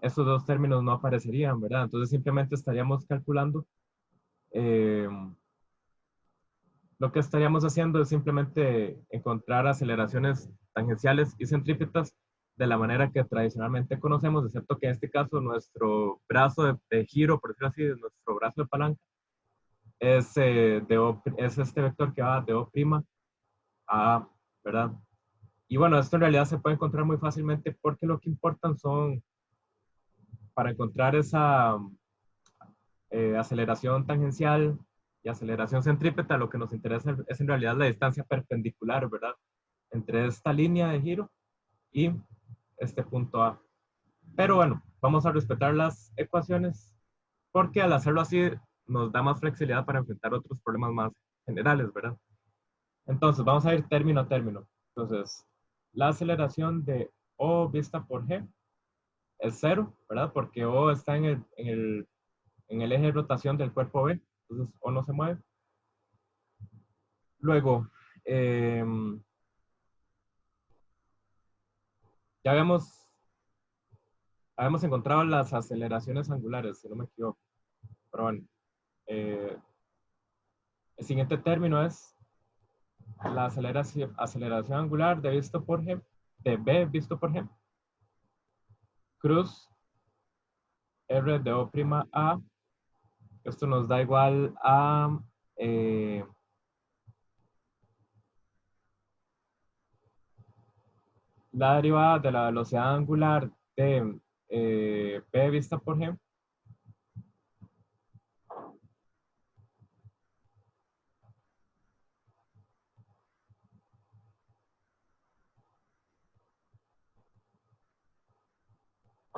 esos dos términos no aparecerían, ¿verdad? Entonces simplemente estaríamos calculando, eh, lo que estaríamos haciendo es simplemente encontrar aceleraciones tangenciales y centrípetas de la manera que tradicionalmente conocemos, excepto que en este caso nuestro brazo de giro, por decirlo así, nuestro brazo de palanca, es este vector que va de O' a A, ¿verdad? Y bueno, esto en realidad se puede encontrar muy fácilmente porque lo que importan son, para encontrar esa aceleración tangencial y aceleración centrípeta, lo que nos interesa es en realidad la distancia perpendicular, ¿verdad? Entre esta línea de giro y este punto A. Pero bueno, vamos a respetar las ecuaciones porque al hacerlo así nos da más flexibilidad para enfrentar otros problemas más generales, ¿verdad? Entonces, vamos a ir término a término. Entonces, la aceleración de O vista por G es cero, ¿verdad? Porque O está en el eje de rotación del cuerpo B, entonces O no se mueve. Luego, eh, ya habíamos encontrado las aceleraciones angulares, si no me equivoco. Pero bueno, eh, el siguiente término es la aceleración angular de visto por G, de B visto por G, cruz R de O' A. Esto nos da igual a la derivada de la velocidad angular de B vista por G.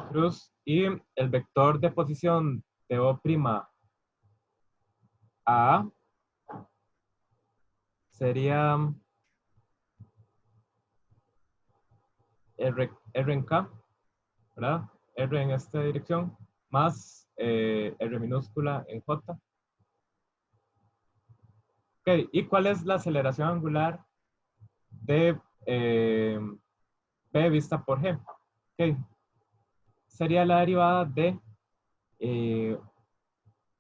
Cruz y el vector de posición de O' A sería R en K, ¿verdad? R en esta dirección, más R minúscula en J. Ok, ¿y cuál es la aceleración angular de B vista por G? Ok, sería la derivada de eh,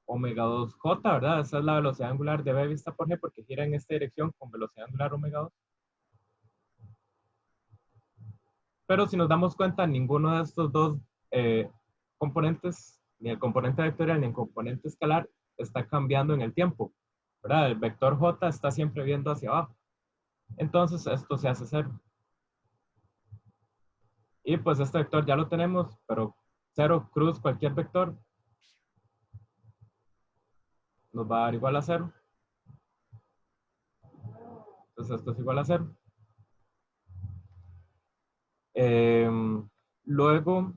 omega 2J, ¿verdad? Esa es la velocidad angular de B vista por G porque gira en esta dirección con velocidad angular omega 2. Pero si nos damos cuenta, ninguno de estos dos eh, componentes, ni el componente vectorial ni el componente escalar, está cambiando en el tiempo, ¿verdad? El vector J está siempre viendo hacia abajo. Entonces, esto se hace cero. Y pues este vector ya lo tenemos, pero cero cruz cualquier vector nos va a dar igual a cero. Entonces, esto es igual a cero. Luego,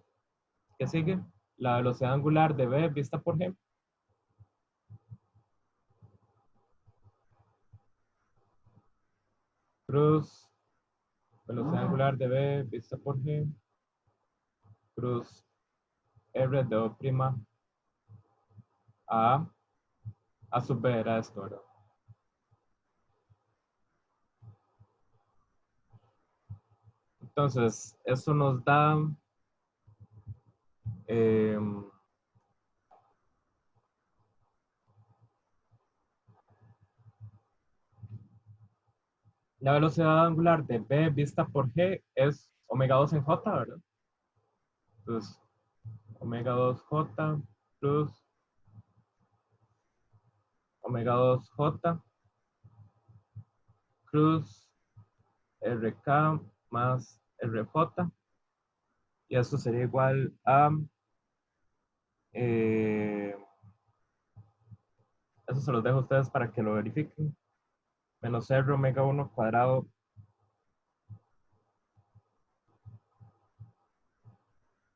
¿qué sigue? La velocidad angular de B vista por G. Cruz, velocidad angular de B vista por G. Cruz R de O' a sub B era esto, ¿verdad? Entonces, eso nos da eh, La velocidad angular de B vista por G es omega 2 en J, ¿verdad? Entonces, omega 2J plus omega 2J cruz RK más RJ. Y eso sería igual a, eh, eso se los dejo a ustedes para que lo verifiquen, menos R omega 1 cuadrado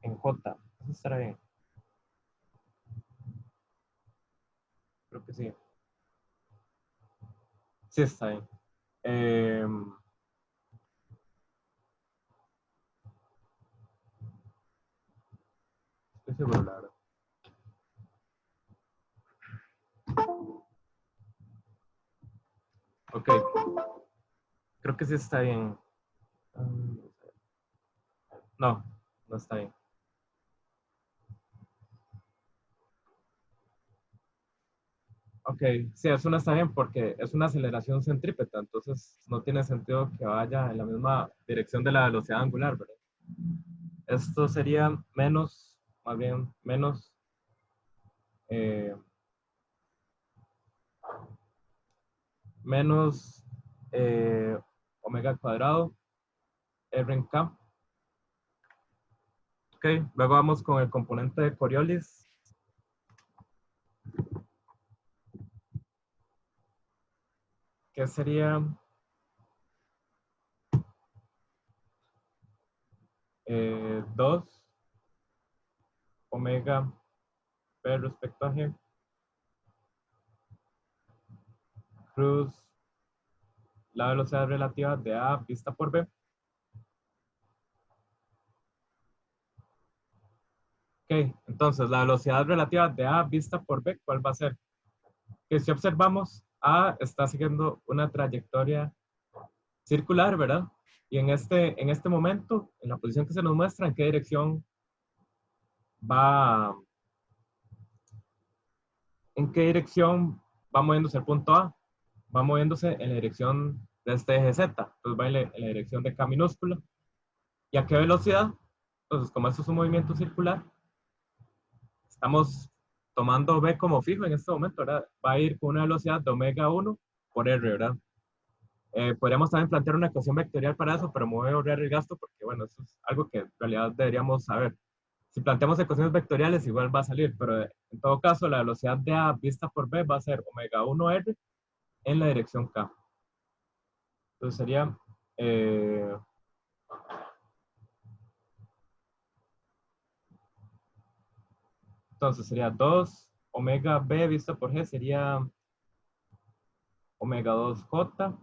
en J. Eso estará bien. Creo que sí. Sí, está bien. Eh, Estoy seguro, la verdad. Ok, creo que sí está bien. No, no está bien. Ok, sí, eso no está bien porque es una aceleración centrípeta, entonces no tiene sentido que vaya en la misma dirección de la velocidad angular, ¿verdad? Esto sería menos, más bien, eh, menos omega cuadrado R en K. Ok, luego vamos con el componente de Coriolis, que sería 2 omega P respecto a G, cruz la velocidad relativa de A vista por B. Ok, entonces la velocidad relativa de A vista por B, ¿cuál va a ser? Que si observamos, A está siguiendo una trayectoria circular, ¿verdad? Y en este momento, en la posición que se nos muestra, ¿en qué dirección va, en qué dirección va moviéndose el punto A? Va moviéndose en la dirección de este eje Z, entonces va en la dirección de K minúscula. ¿Y a qué velocidad? Entonces, como esto es un movimiento circular, estamos tomando B como fijo en este momento, ¿verdad? Va a ir con una velocidad de omega 1 por R, ¿verdad? Podríamos también plantear una ecuación vectorial para eso, pero me voy a ahorrar el gasto porque, bueno, eso es algo que en realidad deberíamos saber. Si planteamos ecuaciones vectoriales, igual va a salir, pero en todo caso, la velocidad de A vista por B va a ser omega 1R en la dirección K. Entonces sería, eh, entonces sería 2 omega B vista por G sería omega 2J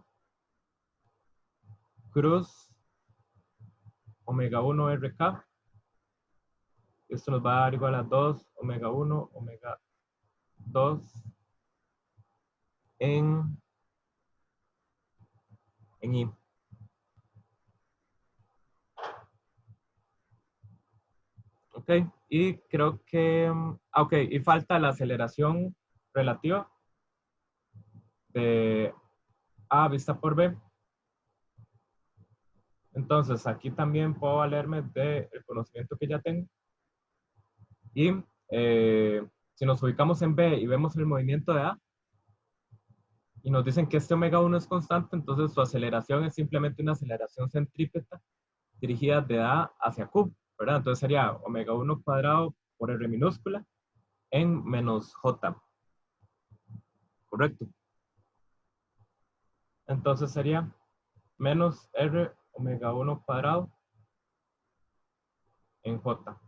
cruz omega 1RK. Esto nos va a dar igual a 2 omega 1 omega 2 en, en I. Ok, y creo que, ok, y falta la aceleración relativa de A vista por B. Entonces, aquí también puedo valerme del conocimiento que ya tengo. Y si nos ubicamos en B y vemos el movimiento de A, y nos dicen que este omega 1 es constante, entonces su aceleración es simplemente una aceleración centrípeta dirigida de A hacia Q, ¿verdad? Entonces sería omega 1 cuadrado por R minúscula en menos J, ¿correcto? Entonces sería menos R omega 1 cuadrado en J.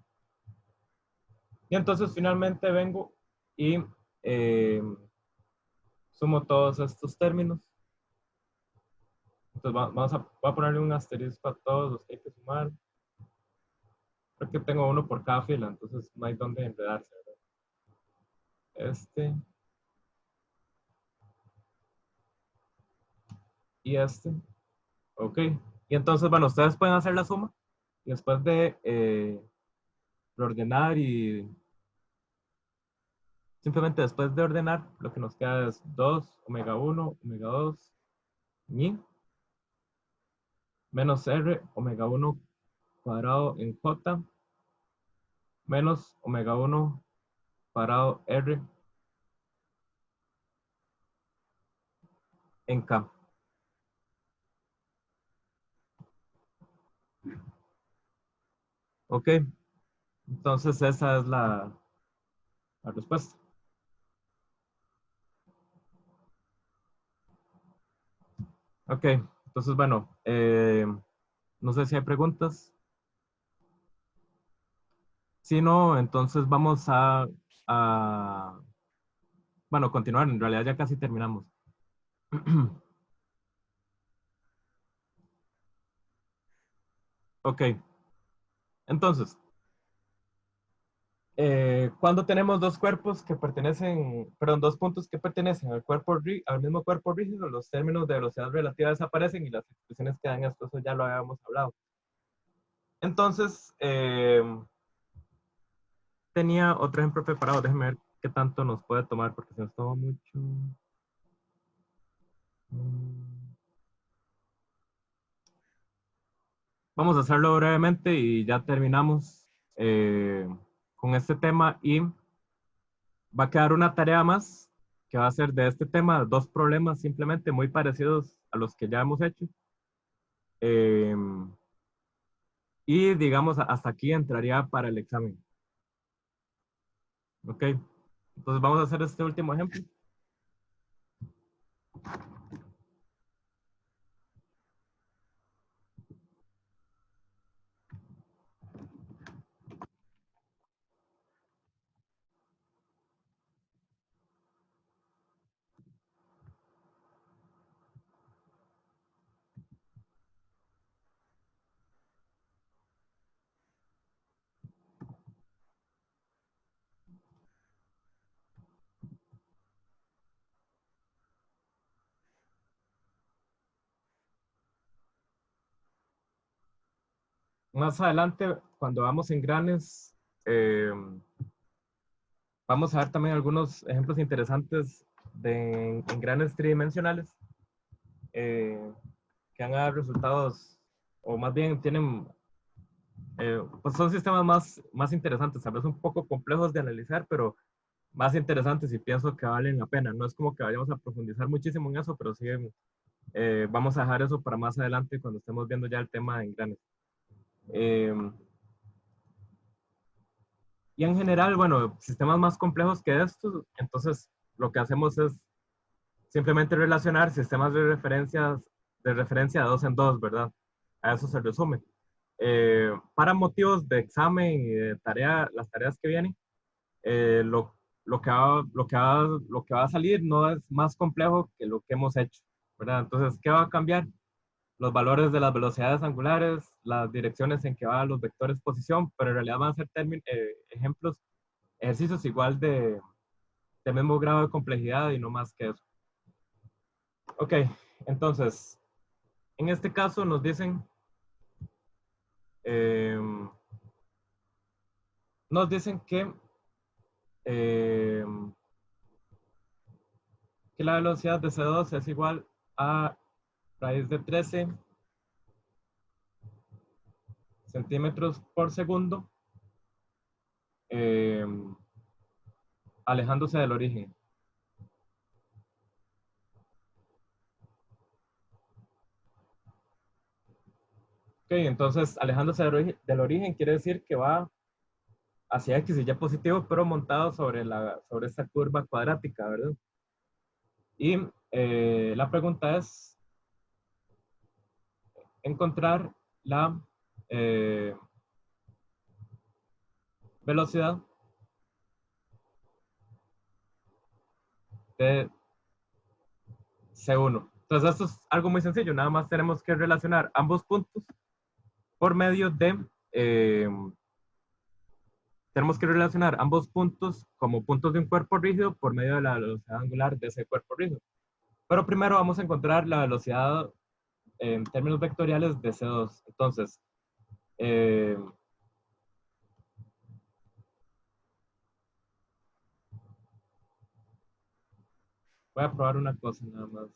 Y entonces finalmente vengo y eh, sumo todos estos términos. Entonces voy a ponerle un asterisco a todos los que hay que sumar. Creo que tengo uno por cada fila, entonces no hay dónde enredarse, ¿verdad? Este y este. Ok. Y entonces, bueno, ustedes pueden hacer la suma y después de ordenar y simplemente después de ordenar, lo que nos queda es 2 omega 1 omega 2 mi. menos R omega 1 cuadrado en J menos omega 1 cuadrado R en K. Ok, entonces esa es la respuesta. Ok, entonces bueno, no sé si hay preguntas. Si no, entonces vamos a, bueno, continuar. En realidad ya casi terminamos. Ok, entonces, cuando tenemos dos cuerpos que pertenecen, perdón, dos puntos que pertenecen al cuerpo, al mismo cuerpo rígido, los términos de velocidad relativa desaparecen y las expresiones quedan esto, eso ya lo habíamos hablado. Entonces, tenía otro ejemplo preparado, déjeme ver qué tanto nos puede tomar, porque se nos toma mucho. Mm, Vamos a hacerlo brevemente y ya terminamos con este tema y va a quedar una tarea más que va a ser de este tema, dos problemas simplemente muy parecidos a los que ya hemos hecho. Eh, y digamos, hasta aquí entraría para el examen. ¿Ok? Entonces vamos a hacer este último ejemplo. Más adelante, cuando vamos en granes, vamos a ver también algunos ejemplos interesantes en granes tridimensionales eh, que han dado resultados, o más bien tienen, pues son sistemas más interesantes, tal vez un poco complejos de analizar, pero más interesantes y pienso que valen la pena. No es como que vayamos a profundizar muchísimo en eso, pero sí vamos a dejar eso para más adelante cuando estemos viendo ya el tema en granes. Eh, y en general, bueno, sistemas más complejos que estos, entonces lo que hacemos es simplemente relacionar sistemas de referencia de dos en dos, ¿verdad? A eso se resume. Para motivos de examen y de tarea, las tareas que vienen, eh, lo, lo que va a salir no es más complejo que lo que hemos hecho, ¿verdad? Entonces, ¿qué va a cambiar? Los valores de las velocidades angulares, las direcciones en que van los vectores posición, pero en realidad van a ser ejemplos, ejercicios igual de mismo grado de complejidad y no más que eso. Ok, entonces, en este caso nos dicen, eh, eh, que la velocidad de C2 es igual a raíz de 13 centímetros por segundo, eh, alejándose del origen. Ok, entonces alejándose del origen quiere decir que va hacia X y Y positivo, pero montado sobre esta curva cuadrática, ¿verdad? Y la pregunta es encontrar la eh, velocidad de C1. Entonces esto es algo muy sencillo, nada más tenemos que relacionar ambos puntos por medio eh, tenemos que relacionar ambos puntos como puntos de un cuerpo rígido por medio de la velocidad angular de ese cuerpo rígido. Pero primero vamos a encontrar la velocidad en términos vectoriales de C2. Entonces, eh, voy a probar una cosa nada más.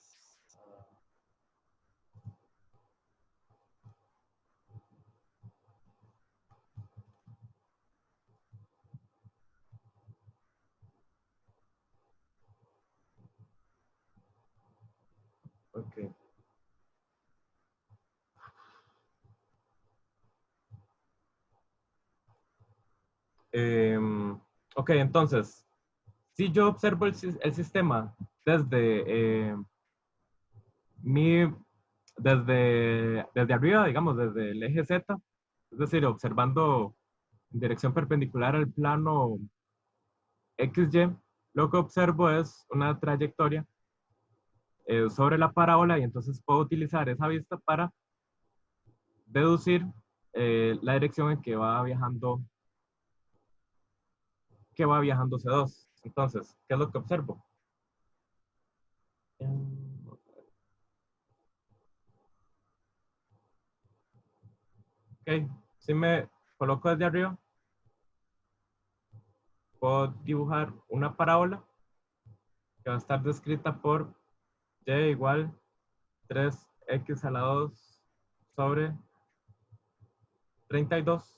Ok. Em, ok, entonces, si yo observo el sistema desde mi, desde arriba, digamos, desde el eje Z, es decir, observando en dirección perpendicular al plano XY, lo que observo es una trayectoria sobre la parábola y entonces puedo utilizar esa vista para deducir la dirección en que va viajando C2. Entonces, ¿qué es lo que observo? Ok, si me coloco desde arriba, puedo dibujar una parábola que va a estar descrita por y igual 3x a la 2 sobre 32.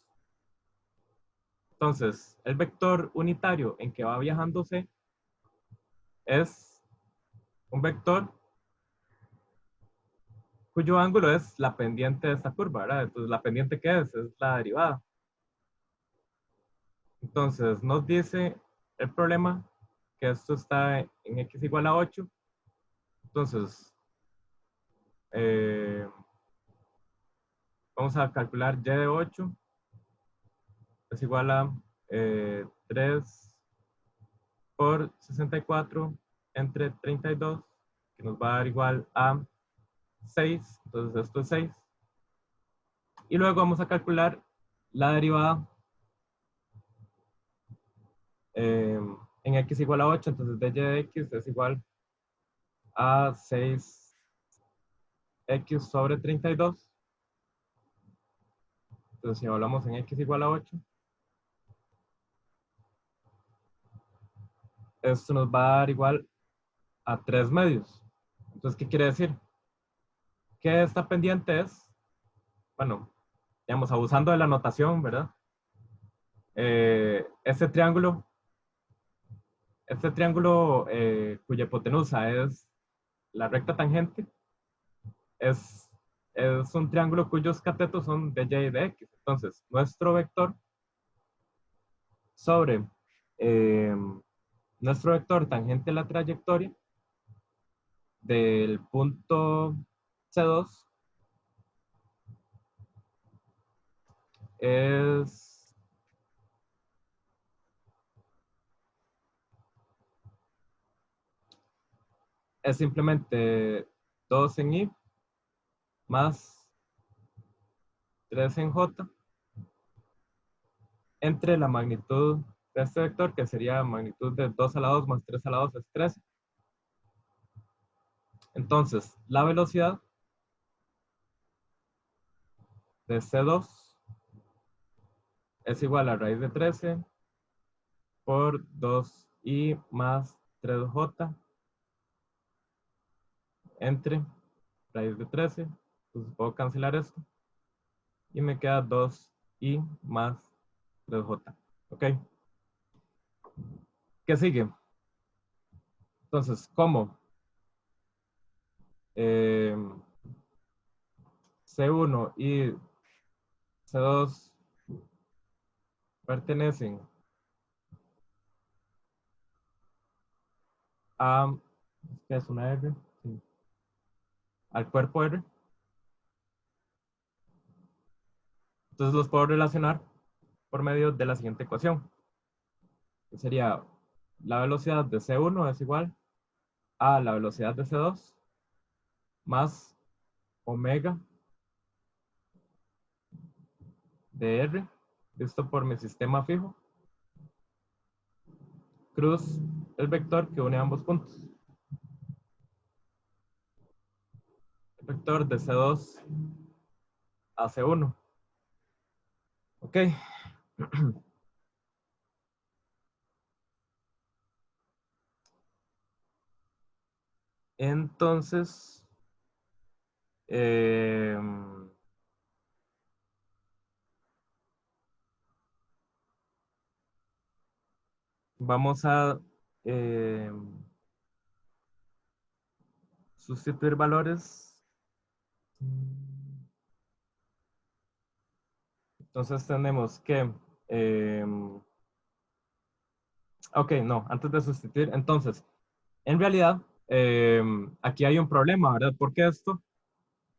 Entonces, el vector unitario en que va viajando C es un vector cuyo ángulo es la pendiente de esta curva, ¿verdad? Entonces, ¿la pendiente qué es? Es la derivada. Entonces, nos dice el problema que esto está en x igual a 8. Entonces, eh, vamos a calcular y de 8 es igual a 3 por 64 entre 32, que nos va a dar igual a 6. Entonces, esto es 6. Y luego vamos a calcular la derivada eh, en x igual a 8. Entonces, dy de x es igual a 6x sobre 32. Entonces, si hablamos en x igual a 8, esto nos va a dar igual a 3 medios. Entonces, ¿qué quiere decir? Que esta pendiente es, bueno, digamos, abusando de la notación, ¿verdad? Este cuya hipotenusa es la recta tangente, es, es un triángulo cuyos catetos son de y de x. Entonces, sobre eh, nuestro vector tangente a la trayectoria del punto C2 es, es simplemente 2 en y más 3 en j entre la magnitud de este vector, que sería magnitud de 2 a la 2 más 3 a la 2 es 13. Entonces, la velocidad de C2 es igual a raíz de 13 por 2i más 3j entre raíz de 13. Entonces puedo cancelar esto y me queda 2i más 3j. ¿Ok? ¿Qué sigue? Entonces, ¿cómo? Eh, C1 y C2 pertenecen a, ¿qué es una R? Sí, al cuerpo R. Entonces los puedo relacionar por medio de la siguiente ecuación, que sería la velocidad de C1 es igual a la velocidad de C2 más omega de R, visto por mi sistema fijo, cruz el vector que une ambos puntos. El vector de C2 a C1. Ok. Entonces, eh, vamos a eh, sustituir valores. Entonces tenemos que, ok, no, antes de sustituir, entonces, en realidad, aquí hay un problema, ¿verdad? Porque esto,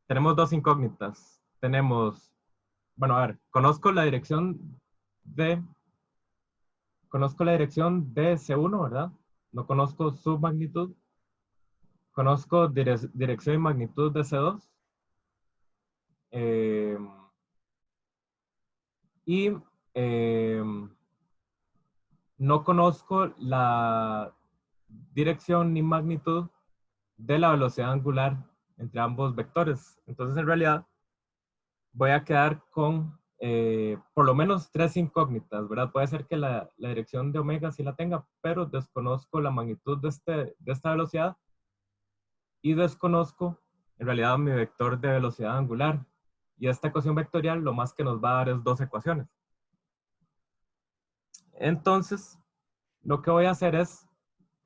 tenemos dos incógnitas. Tenemos, bueno, a ver, conozco la dirección de C1, ¿verdad? No conozco su magnitud. Conozco dirección y magnitud de C2. Eh, y eh, no conozco la dirección ni magnitud de la velocidad angular entre ambos vectores. Entonces, en realidad, voy a quedar con por lo menos tres incógnitas, ¿verdad? Puede ser que la dirección de omega sí la tenga, pero desconozco la magnitud de esta velocidad y desconozco, en realidad, mi vector de velocidad angular. Y esta ecuación vectorial lo más que nos va a dar es dos ecuaciones. Entonces, lo que voy a hacer es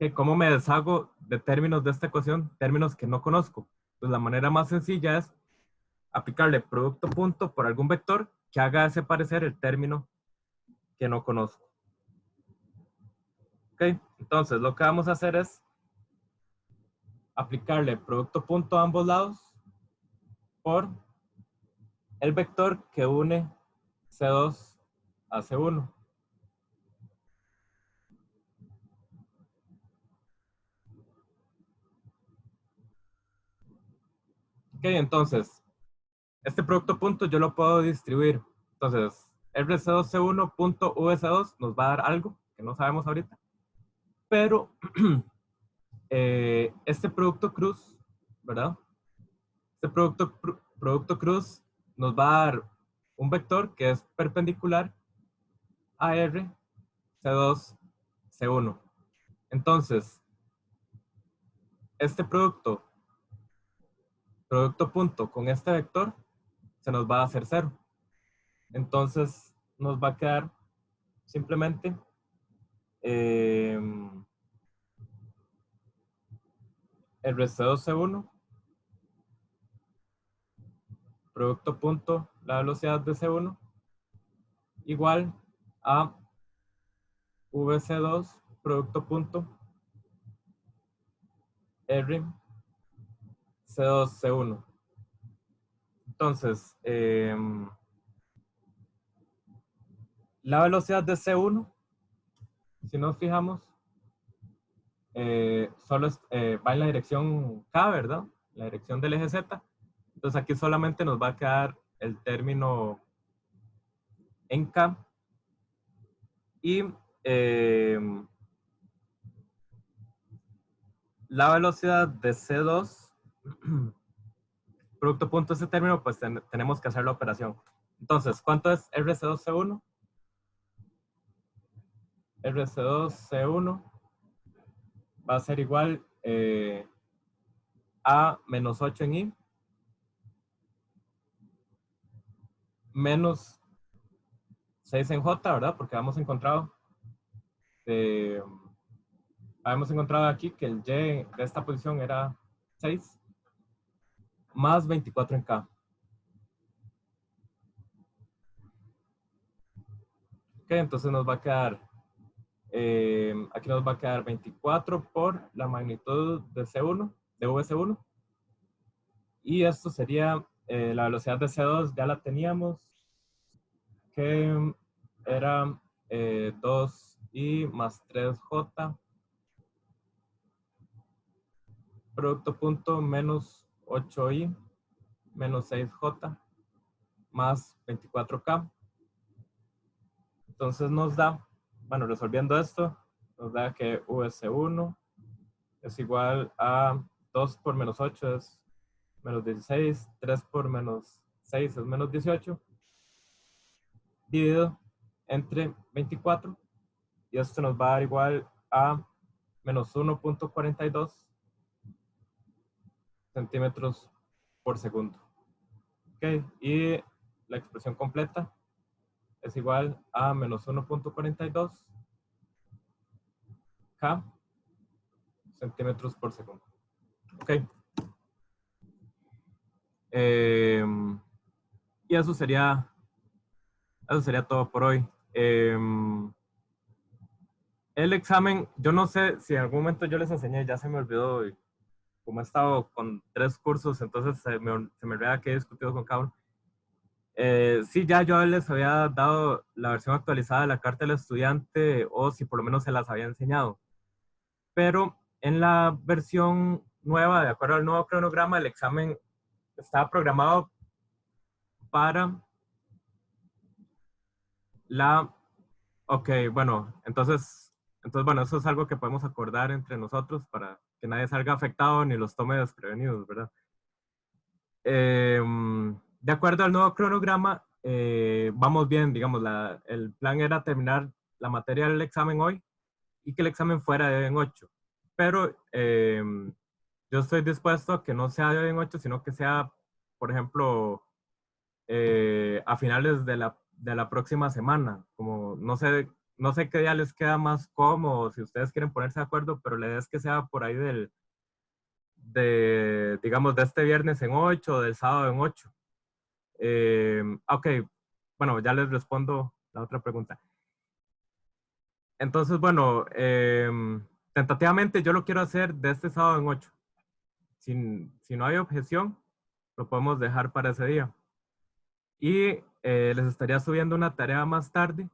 que cómo me deshago de términos de esta ecuación, términos que no conozco. Pues la manera más sencilla es aplicarle producto punto por algún vector que haga desaparecer el término que no conozco. ¿Ok? Entonces, lo que vamos a hacer es aplicarle producto punto a ambos lados por el vector que une C2 a C1. Ok, entonces, este producto punto yo lo puedo distribuir. Entonces, RC2C1.VC2 nos va a dar algo que no sabemos ahorita. Pero este producto cruz, ¿verdad? Este producto cruz nos va a dar un vector que es perpendicular a R, C2, C1. Entonces, este producto punto con este vector se nos va a hacer cero. Entonces, nos va a quedar simplemente RC2C1, producto punto, la velocidad de C1, igual a VC2, producto punto, R, C2, C1. Entonces, la velocidad de C1, si nos fijamos, solo va en la dirección K, ¿verdad? La dirección del eje Z. Entonces aquí solamente nos va a quedar el término en K. Y la velocidad de C2, producto punto ese término, pues tenemos que hacer la operación. Entonces, ¿cuánto es RC2C1? RC2C1 va a ser igual a menos 8 en I, menos 6 en J, ¿verdad? Porque habíamos encontrado aquí que el Y de esta posición era 6, más 24 en K. Ok, entonces nos va a quedar, aquí nos va a quedar 24 por la magnitud de C1, de VC1. Y esto sería, la velocidad de C2 ya la teníamos, que era 2i más 3j, producto punto menos 8i menos 6j más 24k. Entonces nos da, bueno, resolviendo esto, nos da que VC1 es igual a 2 por menos 8 es menos 16, 3 por menos 6 es menos 18, dividido entre 24, y esto nos va a dar igual a menos 1.42 centímetros por segundo. Ok, y la expresión completa es igual a menos 1.42 K centímetros por segundo. Ok. Y eso sería todo por hoy. El examen, yo no sé si en algún momento yo les enseñé, ya se me olvidó, y como he estado con 3 cursos, entonces se me olvida que he discutido con cada uno. Sí, ya yo les había dado la versión actualizada de la carta del estudiante, o si por lo menos se las había enseñado. Pero en la versión nueva, de acuerdo al nuevo cronograma, el examen estaba programado para la... Ok, bueno, bueno, eso es algo que podemos acordar entre nosotros para que nadie salga afectado ni los tome desprevenidos, ¿verdad? De acuerdo al nuevo cronograma, vamos bien, digamos, el plan era terminar la materia del examen hoy y que el examen fuera de hoy en 8. Pero yo estoy dispuesto a que no sea de hoy en 8, sino que sea, por ejemplo, a finales de la próxima semana. Como no sé qué día les queda más cómodo, si ustedes quieren ponerse de acuerdo, pero la idea es que sea por ahí digamos, de este viernes en 8 o del sábado en 8. Ok, bueno, ya les respondo la otra pregunta. Entonces, bueno, tentativamente yo lo quiero hacer de este sábado en 8. Si no hay objeción, lo podemos dejar para ese día. Y les estaría subiendo una tarea más tarde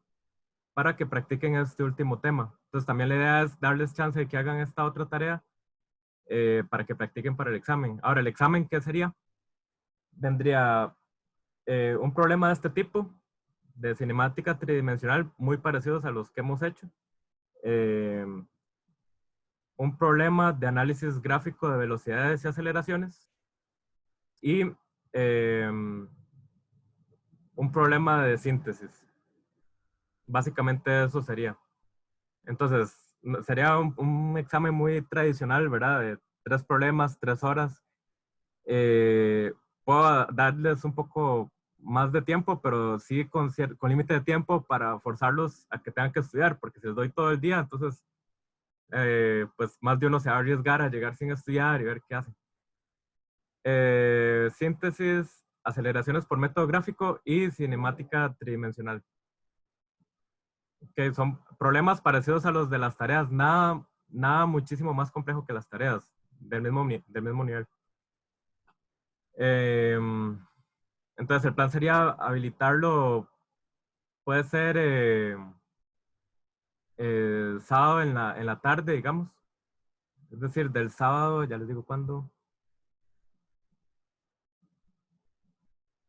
para que practiquen este último tema. Entonces, también la idea es darles chance de que hagan esta otra tarea para que practiquen para el examen. Ahora, ¿el examen qué sería? Vendría un problema de este tipo, de cinemática tridimensional, muy parecidos a los que hemos hecho. Eh, un problema de análisis gráfico de velocidades y aceleraciones y un problema de síntesis. Básicamente eso sería. Entonces, sería un examen muy tradicional, ¿verdad? De 3 problemas, 3 horas. Puedo darles un poco más de tiempo, pero sí con límite de tiempo para forzarlos a que tengan que estudiar, porque si les doy todo el día, entonces, pues más de uno se va a arriesgar a llegar sin estudiar y ver qué hace. Síntesis, aceleraciones por método gráfico y cinemática tridimensional, que son problemas parecidos a los de las tareas, nada muchísimo más complejo que las tareas del mismo nivel. Entonces el plan sería habilitarlo, puede ser sábado en la tarde, digamos. Es decir, del sábado, ya les digo cuándo.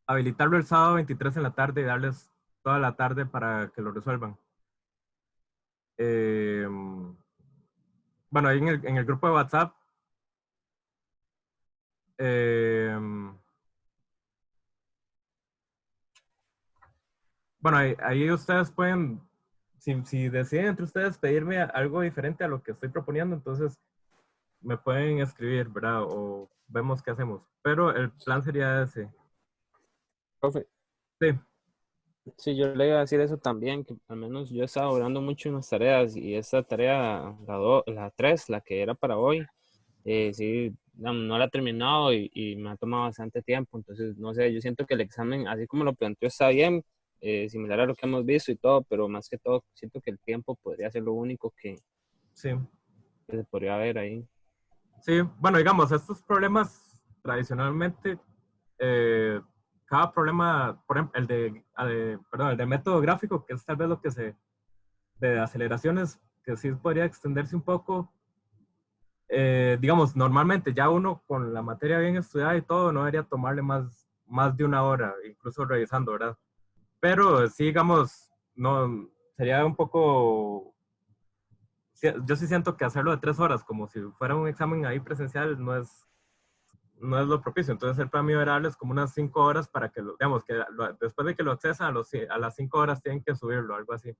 Habilitarlo el sábado 23 en la tarde y darles toda la tarde para que lo resuelvan. Eh, bueno, ahí en el grupo de WhatsApp, eh, bueno, ahí ustedes pueden, si deciden entre ustedes pedirme algo diferente a lo que estoy proponiendo, entonces me pueden escribir, ¿verdad? O vemos qué hacemos. Pero el plan sería ese. Profe, Sí, sí, yo le iba a decir eso también, que al menos yo estaba orando mucho en las tareas y esta tarea, la 3, la que era para hoy, sí, no la he terminado y me ha tomado bastante tiempo, entonces, no sé, yo siento que el examen, así como lo planteó, está bien, similar a lo que hemos visto y todo, pero más que todo, siento que el tiempo podría ser lo único sí. que se podría ver ahí. Sí, bueno, digamos, estos problemas tradicionalmente, eh, cada problema, por ejemplo, perdón, el de método gráfico, que es tal vez lo que de aceleraciones, que sí podría extenderse un poco. Digamos, normalmente ya uno con la materia bien estudiada y todo, no debería tomarle más de una hora, incluso revisando, ¿verdad? Pero sí, digamos, no, sería un poco, yo sí siento que hacerlo de 3 horas, como si fuera un examen ahí presencial, no es lo propicio. Entonces el plan mío era darles como unas 5 horas para que, digamos, que después de que lo accesan a las 5 horas tienen que subirlo, algo así.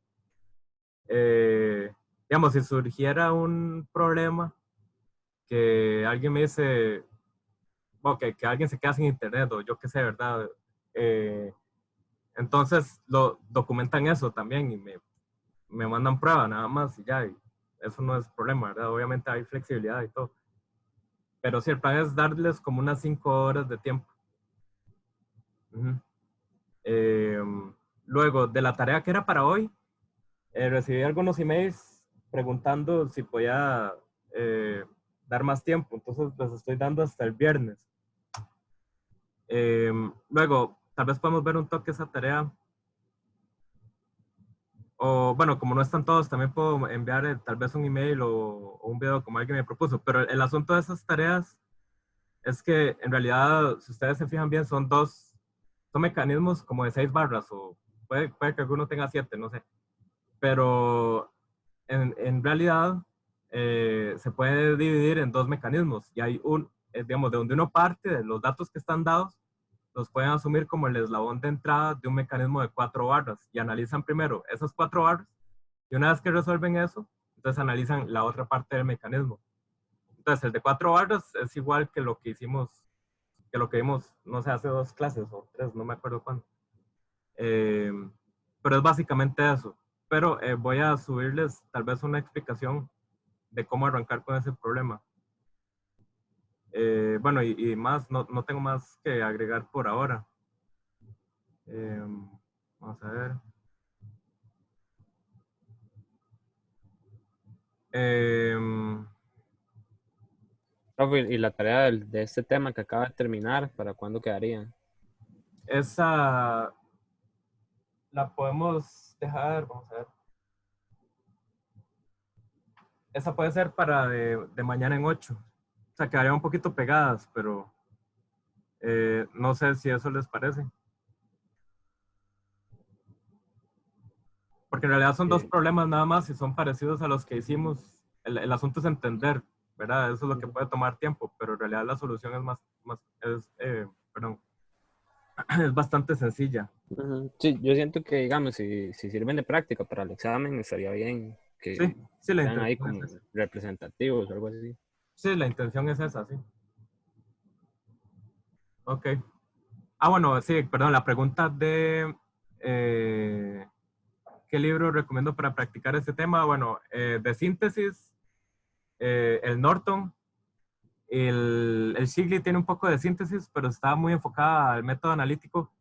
Digamos, si surgiera un problema, que alguien me dice, bueno, que alguien se queda sin internet o yo qué sé, ¿verdad? Eh, entonces lo documentan eso también y me mandan prueba nada más y ya, y eso no es problema, ¿verdad? Obviamente hay flexibilidad y todo. Pero sí, el plan es darles como unas 5 horas de tiempo. Ujú. Luego, de la tarea que era para hoy, recibí algunos emails preguntando si podía dar más tiempo, entonces les estoy dando hasta el viernes. Luego, tal vez podemos ver un toque esa tarea. O bueno, como no están todos, también puedo enviar tal vez un email o un video como alguien me propuso. Pero el asunto de esas tareas es que en realidad, si ustedes se fijan bien, son mecanismos como de 6 barras o puede que alguno tenga 7, no sé. Pero en realidad se puede dividir en 2 mecanismos y hay digamos, de donde uno parte de los datos que están dados, los pueden asumir como el eslabón de entrada de un mecanismo de 4 barras y analizan primero esas 4 barras y una vez que resuelven eso, entonces analizan la otra parte del mecanismo. Entonces el de 4 barras es igual que lo que hicimos, que lo que vimos, no sé, hace 2 clases o 3, no me acuerdo cuándo. Eh, pero es básicamente eso. Pero voy a subirles tal vez una explicación de cómo arrancar con ese problema. Bueno, y más, no tengo más que agregar por ahora. Vamos a ver. Profe, y la tarea de este tema que acaba de terminar, ¿para cuándo quedaría? Esa la podemos dejar, vamos a ver. Esa puede ser para de mañana en 8. O sea, quedarían un poquito pegadas, pero no sé si eso les parece. Porque en realidad son 2 problemas nada más y son parecidos a los que hicimos. El asunto es entender, ¿verdad? Eso es lo que puede tomar tiempo, pero en realidad la solución es perdón, es bastante sencilla. Ujú. Sí, yo siento que, digamos, si sirven de práctica para el examen, estaría bien Sí, que sí, la sean ahí intención es como esa. representativos o algo así. Sí, la intención es esa, sí. Ok. Ah, bueno, sí, perdón, la pregunta de eh, ¿qué libro recomiendo para practicar este tema? Bueno, de síntesis, el Norton. El Shigley tiene un poco de síntesis, pero está muy enfocada al método analítico,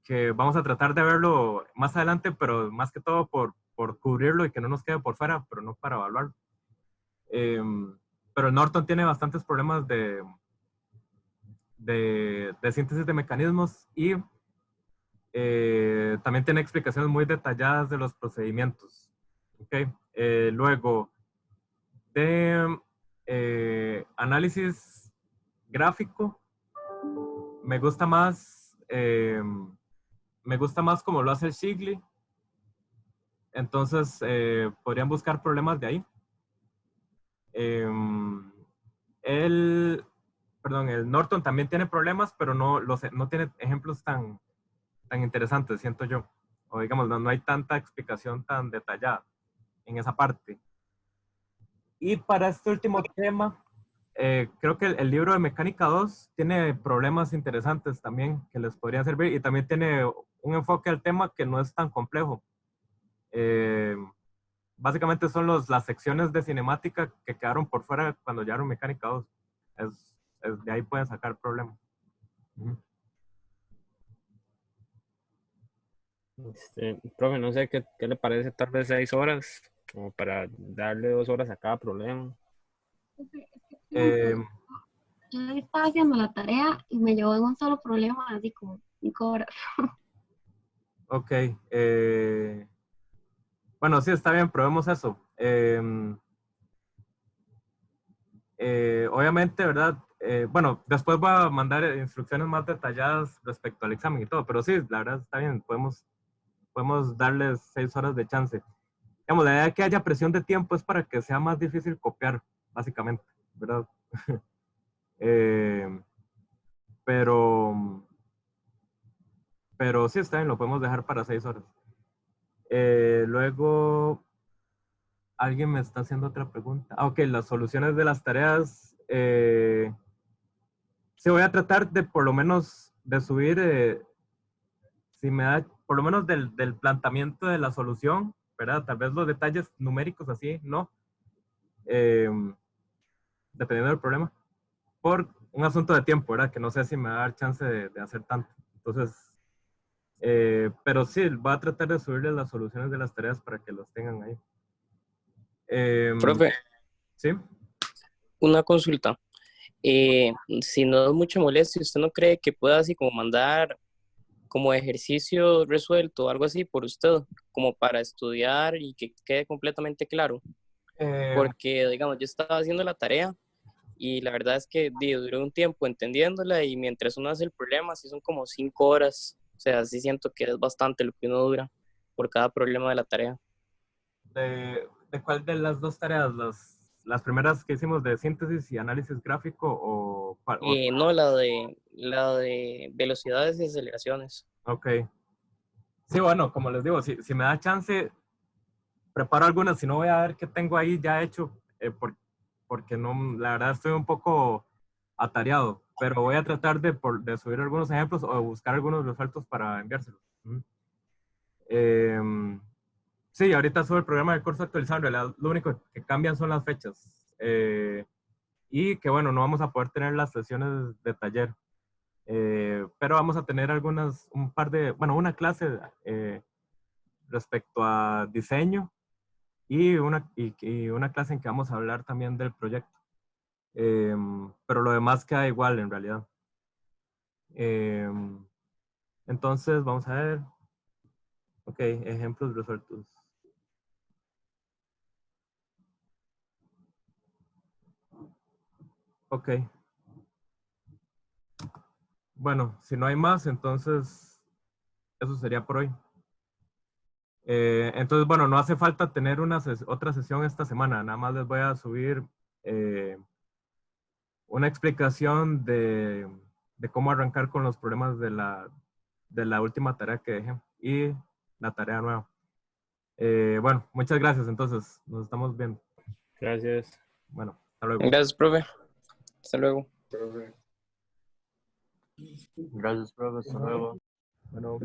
que vamos a tratar de verlo más adelante, pero más que todo por cubrirlo y que no nos quede por fuera, pero no para evaluarlo. Pero el Norton tiene bastantes problemas de síntesis de mecanismos y también tiene explicaciones muy detalladas de los procedimientos. Okay. Luego, de análisis gráfico, me gusta más, como lo hace el Shigley. Entonces, podrían buscar problemas de ahí. El, perdón, el Norton también tiene problemas, pero no tiene ejemplos tan interesantes, siento yo. O digamos, no hay tanta explicación tan detallada en esa parte. Y para este último tema, creo que el libro de Mecánica 2 tiene problemas interesantes también que les podrían servir y también tiene un enfoque al tema que no es tan complejo. Eh, Básicamente son las secciones de cinemática que quedaron por fuera cuando llegaron Mecánica 2. De ahí pueden sacar problemas. Ujú. Profe, no sé qué le parece tal vez 6 horas, como para darle 2 horas a cada problema. Es que Eh, yo estaba haciendo la tarea y me llevó en un solo problema, así como 5 horas. ok. Bueno, sí, está bien, probemos eso. Obviamente, ¿verdad? Bueno, después voy a mandar instrucciones más detalladas respecto al examen y todo, pero sí, la verdad está bien, podemos darles 6 horas de chance. Digamos, la idea de que haya presión de tiempo es para que sea más difícil copiar, básicamente, ¿verdad? Eh, pero, pero sí, está bien, lo podemos dejar para 6 horas. Luego, alguien me está haciendo otra pregunta. Ah, ok, las soluciones de las tareas. Sí, voy a tratar de por lo menos de subir, si me da, por lo menos del planteamiento de la solución, ¿verdad? Tal vez los detalles numéricos así, ¿no? Eh, Dependiendo del problema. Por un asunto de tiempo, ¿verdad? Que no sé si me va a dar chance de hacer tanto. Entonces, pero sí, va a tratar de subirles las soluciones de las tareas para que los tengan ahí. Profe, ¿Sí? una consulta. Si no es mucha molestia, ¿usted no cree que pueda así como mandar como ejercicio resuelto o algo así por usted, como para estudiar y que quede completamente claro? Porque, digamos, yo estaba haciendo la tarea y la verdad es que duré un tiempo entendiéndola y mientras uno hace el problema, sí son como 5 horas. O sea, sí siento que es bastante lo que uno dura por cada problema de la tarea. ¿De cuál de las dos tareas? ¿Las primeras que hicimos de síntesis y análisis gráfico o No, la de velocidades y aceleraciones. Ok. Sí, bueno, como les digo, si me da chance, preparo algunas, si no voy a ver qué tengo ahí ya hecho, porque no, la verdad estoy un poco atareado, pero voy a tratar de subir algunos ejemplos o de buscar algunos resueltos para enviárselos. Sí, ahorita subo el programa del curso actualizado, en realidad lo único que cambian son las fechas. Y que bueno, no vamos a poder tener las sesiones de taller. Pero vamos a tener una clase respecto a diseño y una clase en que vamos a hablar también del proyecto. Pero lo demás queda igual en realidad. Entonces, vamos a ver. Ok, ejemplos resueltos. Ok. Bueno, si no hay más, entonces eso sería por hoy. Entonces, bueno, no hace falta tener otra sesión esta semana. Nada más les voy a subir una explicación de cómo arrancar con los problemas de la última tarea que dejé y la tarea nueva. Bueno, muchas gracias. Entonces, nos estamos viendo. Gracias. Bueno, hasta luego. Gracias, profe. Hasta luego. Gracias, profe. Hasta luego. Bueno.